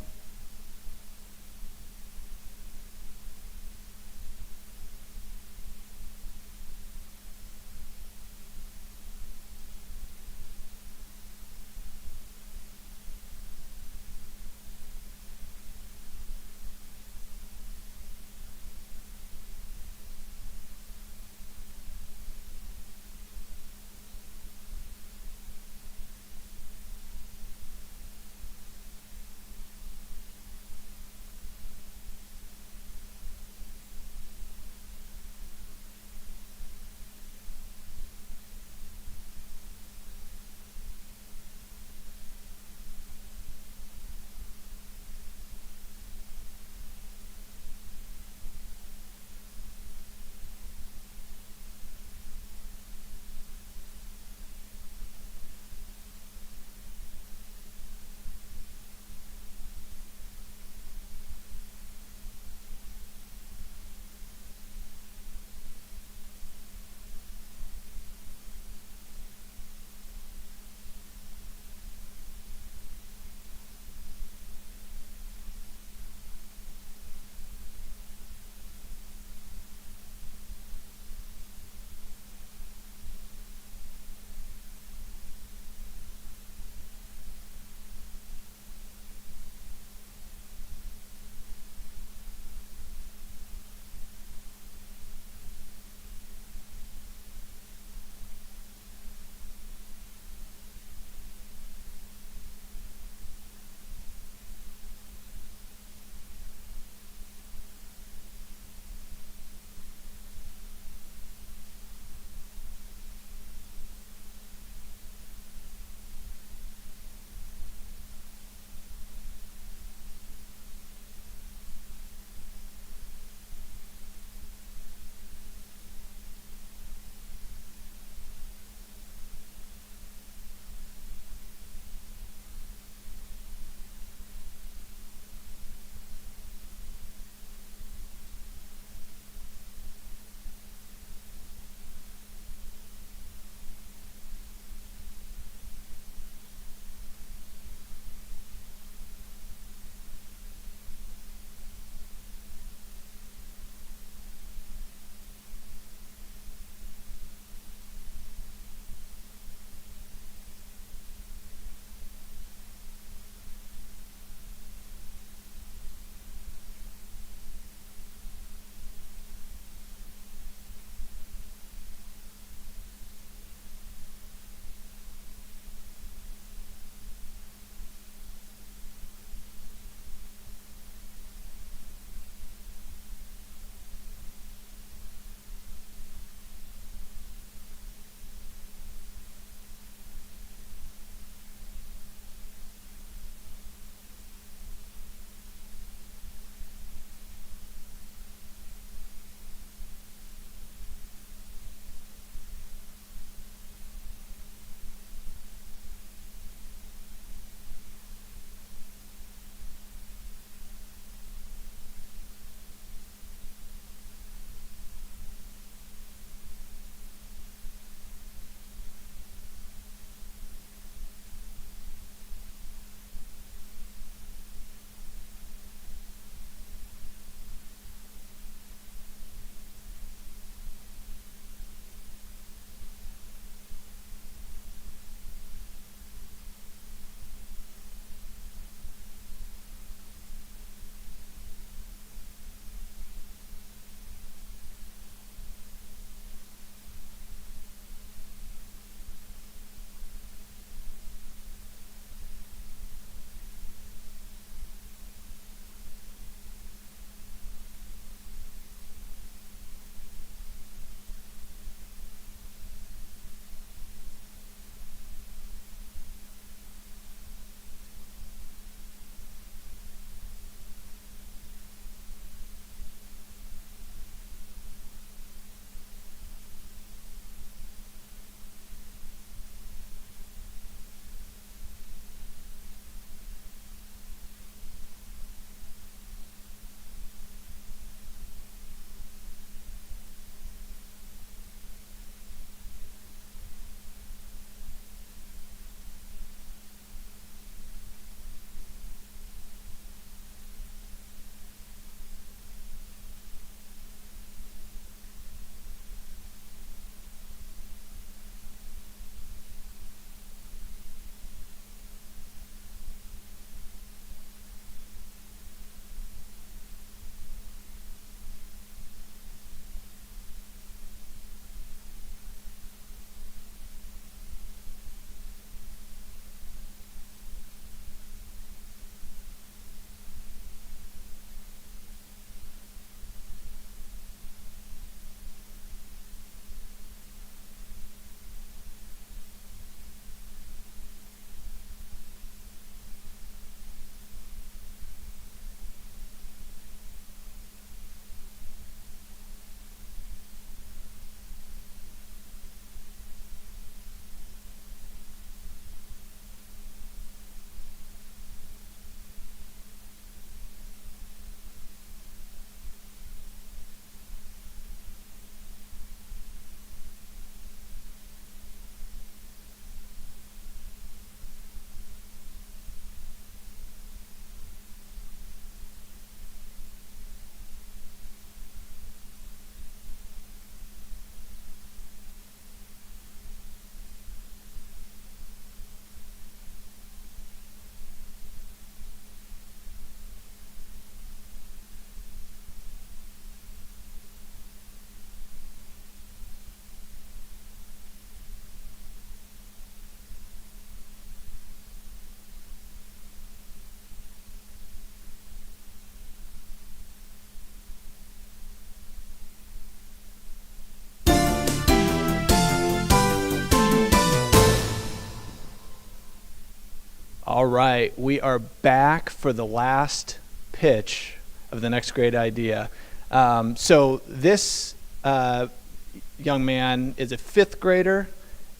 All right, we are back for the last pitch of the next great idea. So this young man is a 5th grader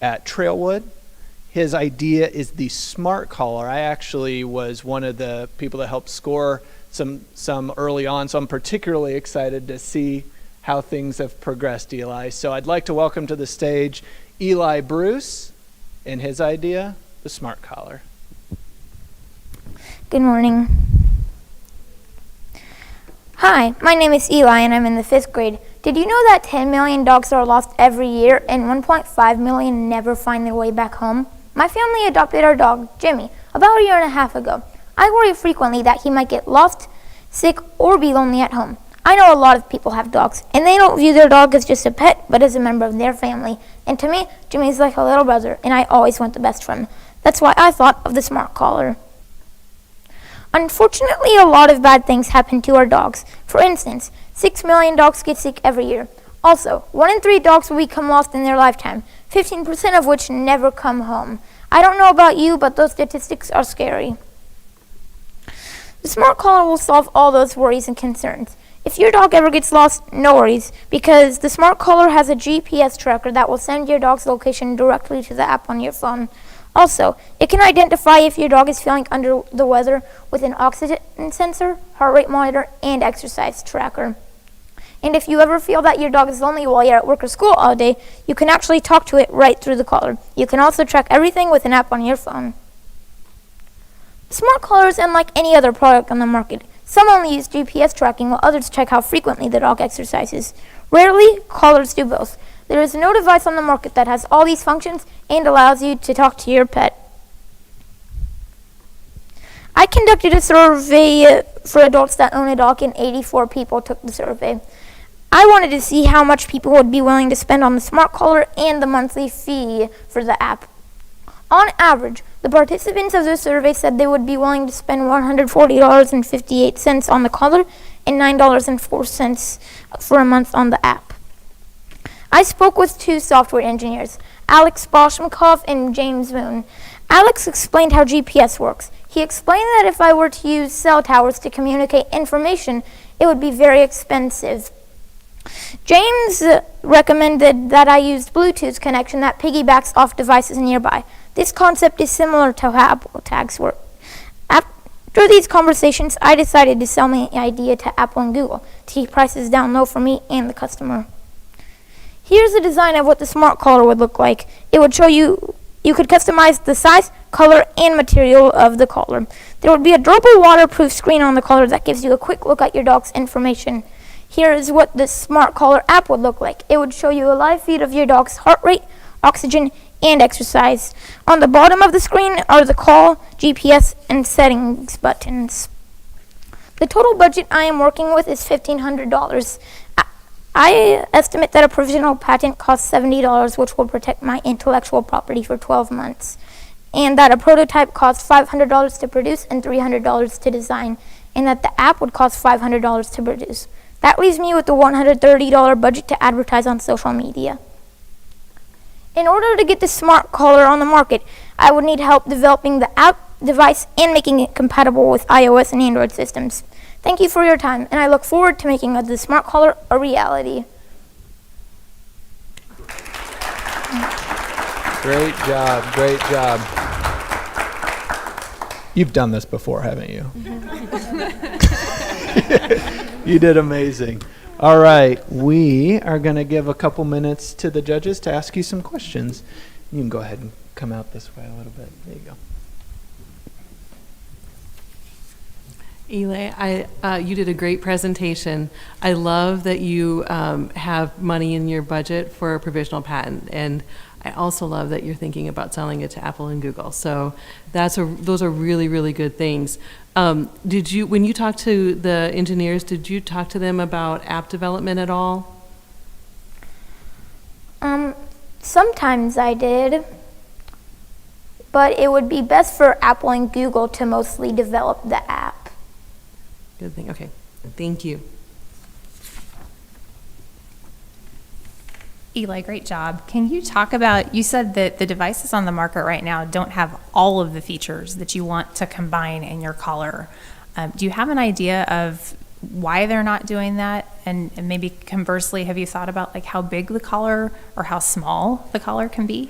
at Trailwood. His idea is the smart collar. I actually was one of the people that helped score some early on, so I'm particularly excited to see how things have progressed, Eli. So I'd like to welcome to the stage Eli Bruce and his idea, the smart collar. Good morning. Hi, my name is Eli and I'm in the 5th grade. Did you know that 10 million dogs are lost every year and 1.5 million never find their way back home? My family adopted our dog, Jimmy, about a year and a half ago. I worry frequently that he might get lost, sick, or be lonely at home. I know a lot of people have dogs, and they don't view their dog as just a pet, but as a member of their family. And to me, Jimmy's like a little brother, and I always want the best for him. That's why I thought of the smart collar. Unfortunately, a lot of bad things happen to our dogs. For instance, 6 million dogs get sick every year. Also, 1 in 3 dogs will become lost in their lifetime, 15% of which never come home. I don't know about you, but those statistics are scary. The smart collar will solve all those worries and concerns. If your dog ever gets lost, no worries, because the smart collar has a GPS tracker that will send your dog's location directly to the app on your phone. Also, it can identify if your dog is feeling under the weather with an oxygen sensor, heart rate monitor, and exercise tracker. And if you ever feel that your dog is lonely while you're at work or school all day, you can actually talk to it right through the collar. You can also track everything with an app on your phone. The smart collar is unlike any other product on the market. Some only use GPS tracking while others check how frequently the dog exercises. Rarely, collars do both. There is no device on the market that has all these functions and allows you to talk to your pet. I conducted a survey for adults that own a dog, and 84 people took the survey. I wanted to see how much people would be willing to spend on the smart collar and the monthly fee for the app. On average, the participants of the survey said they would be willing to spend $140.58 on the collar and $9.04 for a month on the app. I spoke with 2 software engineers, Alex Boshmikov and James Moon. Alex explained how GPS works. He explained that if I were to use cell towers to communicate information, it would be very expensive. James recommended that I use Bluetooth connection that piggybacks off devices nearby. This concept is similar to how Apple tags work. After these conversations, I decided to sell my idea to Apple and Google to keep prices down low for me and the customer. Here's a design of what the smart collar would look like. It would show you could customize the size, color, and material of the collar. There would be a durable waterproof screen on the collar that gives you a quick look at your dog's information. Here is what the smart collar app would look like. It would show you a live feed of your dog's heart rate, oxygen, and exercise. On the bottom of the screen are the call, GPS, and settings buttons. The total budget I am working with is $1,500. I estimate that a provisional patent costs $70, which will protect my intellectual property for 12 months, and that a prototype costs $500 to produce and $300 to design, and that the app would cost $500 to produce. That leaves me with a $130 budget to advertise on social media. In order to get the smart collar on the market, I would need help developing the app, device, and making it compatible with iOS and Android systems. Thank you for your time, and I look forward to making the smart collar a reality. Great job, great job. You've done this before, haven't you? You did amazing. All right, we are going to give a couple minutes to the judges to ask you some questions. You can go ahead and come out this way a little bit. There you go. Eli, you did a great presentation. I love that you have money in your budget for a provisional patent, and I also love that you're thinking about selling it to Apple and Google. So those are really, really good things. When you talked to the engineers, did you talk to them about app development at all? Sometimes I did, but it would be best for Apple and Google to mostly develop the app. Good thing. Okay. Thank you. Eli, great job. Can you talk about, you said that the devices on the market right now don't have all of the features that you want to combine in your collar. Do you have an idea of why they're not doing that? And maybe conversely, have you thought about like how big the collar or how small the collar can be?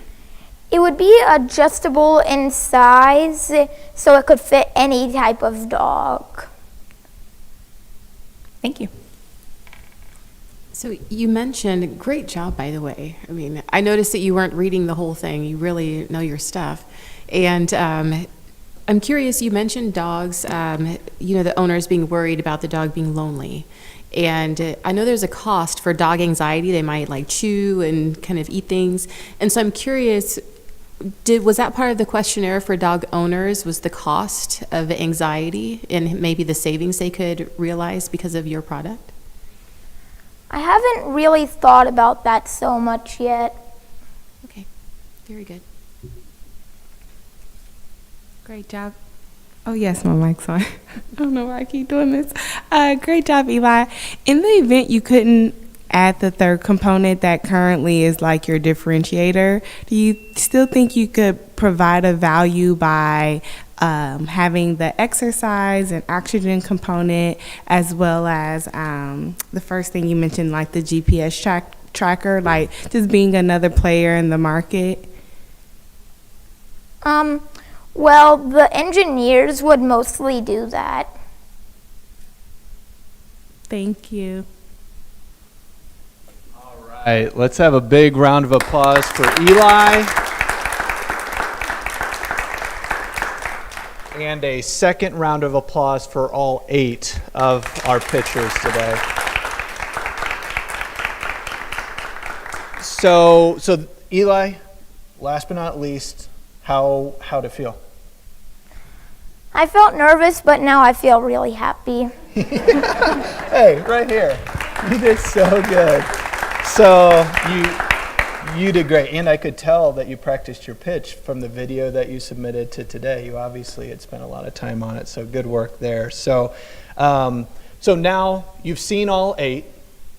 It would be adjustable in size, so it could fit any type of dog. Thank you. So you mentioned, great job, by the way. I mean, I noticed that you weren't reading the whole thing. You really know your stuff. And I'm curious, you mentioned dogs, the owners being worried about the dog being lonely. And I know there's a cost for dog anxiety. They might like chew and kind of eat things. And so I'm curious, was that part of the questionnaire for dog owners, was the cost of anxiety and maybe the savings they could realize because of your product? I haven't really thought about that so much yet. Okay, very good. Great job. Oh, yes, my mic's on. I don't know why I keep doing this. Great job, Eli. In the event you couldn't add the third component that currently is like your differentiator, do you still think you could provide a value by having the exercise and oxygen component, as well as the first thing you mentioned, like the GPS tracker, like just being another player in the market? Well, the engineers would mostly do that. Thank you. All right, let's have a big round of applause for Eli. And a second round of applause for all 8 of our pitchers today. So Eli, last but not least, how'd it feel? I felt nervous, but now I feel really happy. Hey, right here. You did so good. So you did great. And I could tell that you practiced your pitch from the video that you submitted to today. You obviously had spent a lot of time on it, so good work there. So now you've seen all 8.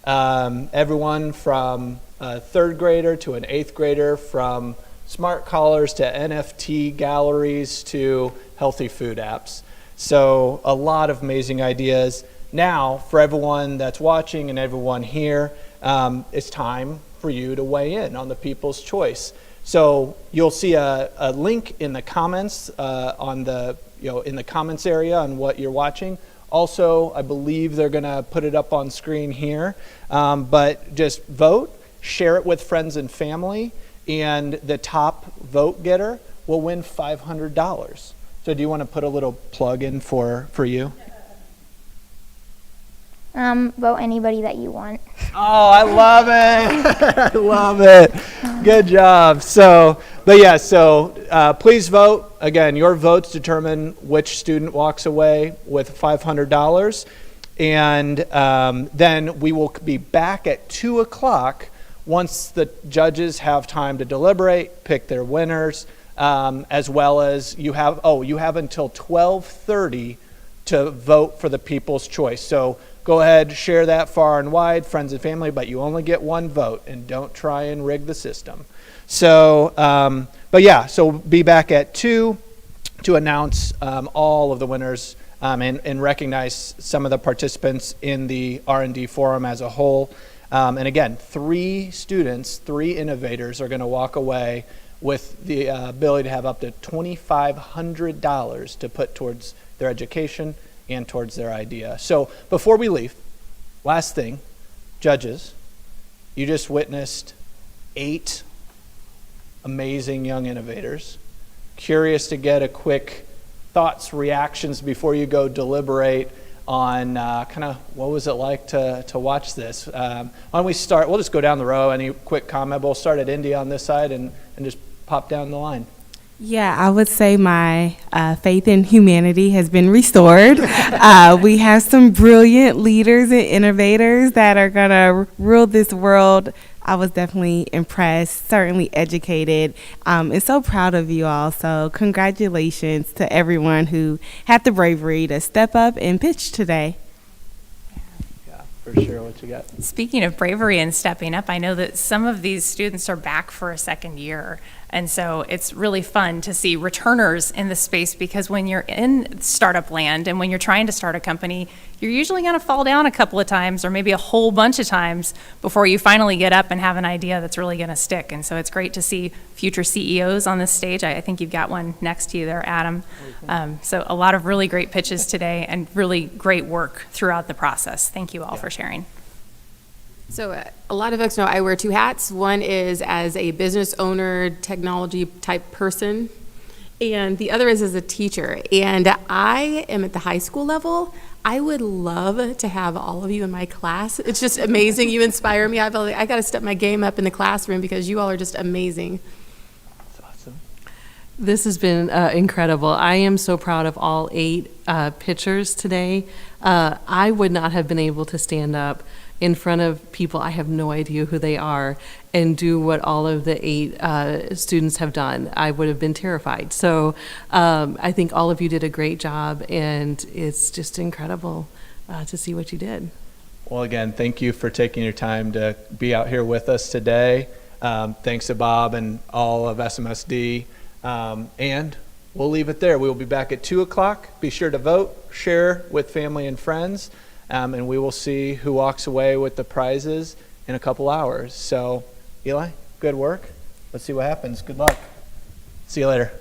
Everyone from a 3rd grader to an 8th grader, from smart collars to NFT galleries to healthy food apps. So a lot of amazing ideas. Now, for everyone that's watching and everyone here, it's time for you to weigh in on the People's Choice. So you'll see a link in the comments in the comments area on what you're watching. Also, I believe they're going to put it up on screen here. But just vote, share it with friends and family, and the top vote getter will win $500. So do you want to put a little plug in for you? Vote anybody that you want. Oh, I love it. I love it. Good job. So please vote. Again, your votes determine which student walks away with $500. And then we will be back at 2 o'clock once the judges have time to deliberate, pick their winners, as well as you have until 12:30 to vote for the People's Choice. So go ahead, share that far and wide, friends and family, but you only get one vote, and don't try and rig the system. So, so be back at 2 to announce all of the winners and recognize some of the participants in the R&D Forum as a whole. And again, 3 students, 3 innovators are going to walk away with the ability to have up to $2,500 to put towards their education and towards their idea. So before we leave, last thing, judges, you just witnessed 8 amazing young innovators. Curious to get a quick thoughts, reactions before you go deliberate on kind of what was it like to watch this. Why don't we start, we'll just go down the row, any quick comment. We'll start at Indy on this side and just pop down the line. Yeah, I would say my faith in humanity has been restored. We have some brilliant leaders and innovators that are going to rule this world. I was definitely impressed, certainly educated, and so proud of you all. So congratulations to everyone who had the bravery to step up and pitch today. for sure. What you got? Speaking of bravery and stepping up, I know that some of these students are back for a second year. And so it's really fun to see returners in the space, because when you're in startup land and when you're trying to start a company, you're usually going to fall down a couple of times or maybe a whole bunch of times before you finally get up and have an idea that's really going to stick. And so it's great to see future CEOs on this stage. I think you've got one next to you there, Adam. So a lot of really great pitches today and really great work throughout the process. Thank you all for sharing. So a lot of folks know I wear two hats. One is as a business owner, technology type person, and the other is as a teacher. And I am at the high school level. I would love to have all of you in my class. It's just amazing. You inspire me. I feel like I got to step my game up in the classroom because you all are just amazing. That's awesome. This has been incredible. I am so proud of all 8 pitchers today. I would not have been able to stand up in front of people I have no idea who they are and do what all of the 8 students have done. I would have been terrified. So I think all of you did a great job, and it's just incredible to see what you did. Well, again, thank you for taking your time to be out here with us today. Thanks to Bob and all of SMSD. And we'll leave it there. We will be back at 2 o'clock. Be sure to vote, share with family and friends. And we will see who walks away with the prizes in a couple hours. So, Eli, good work. Let's see what happens. Good luck. See you later.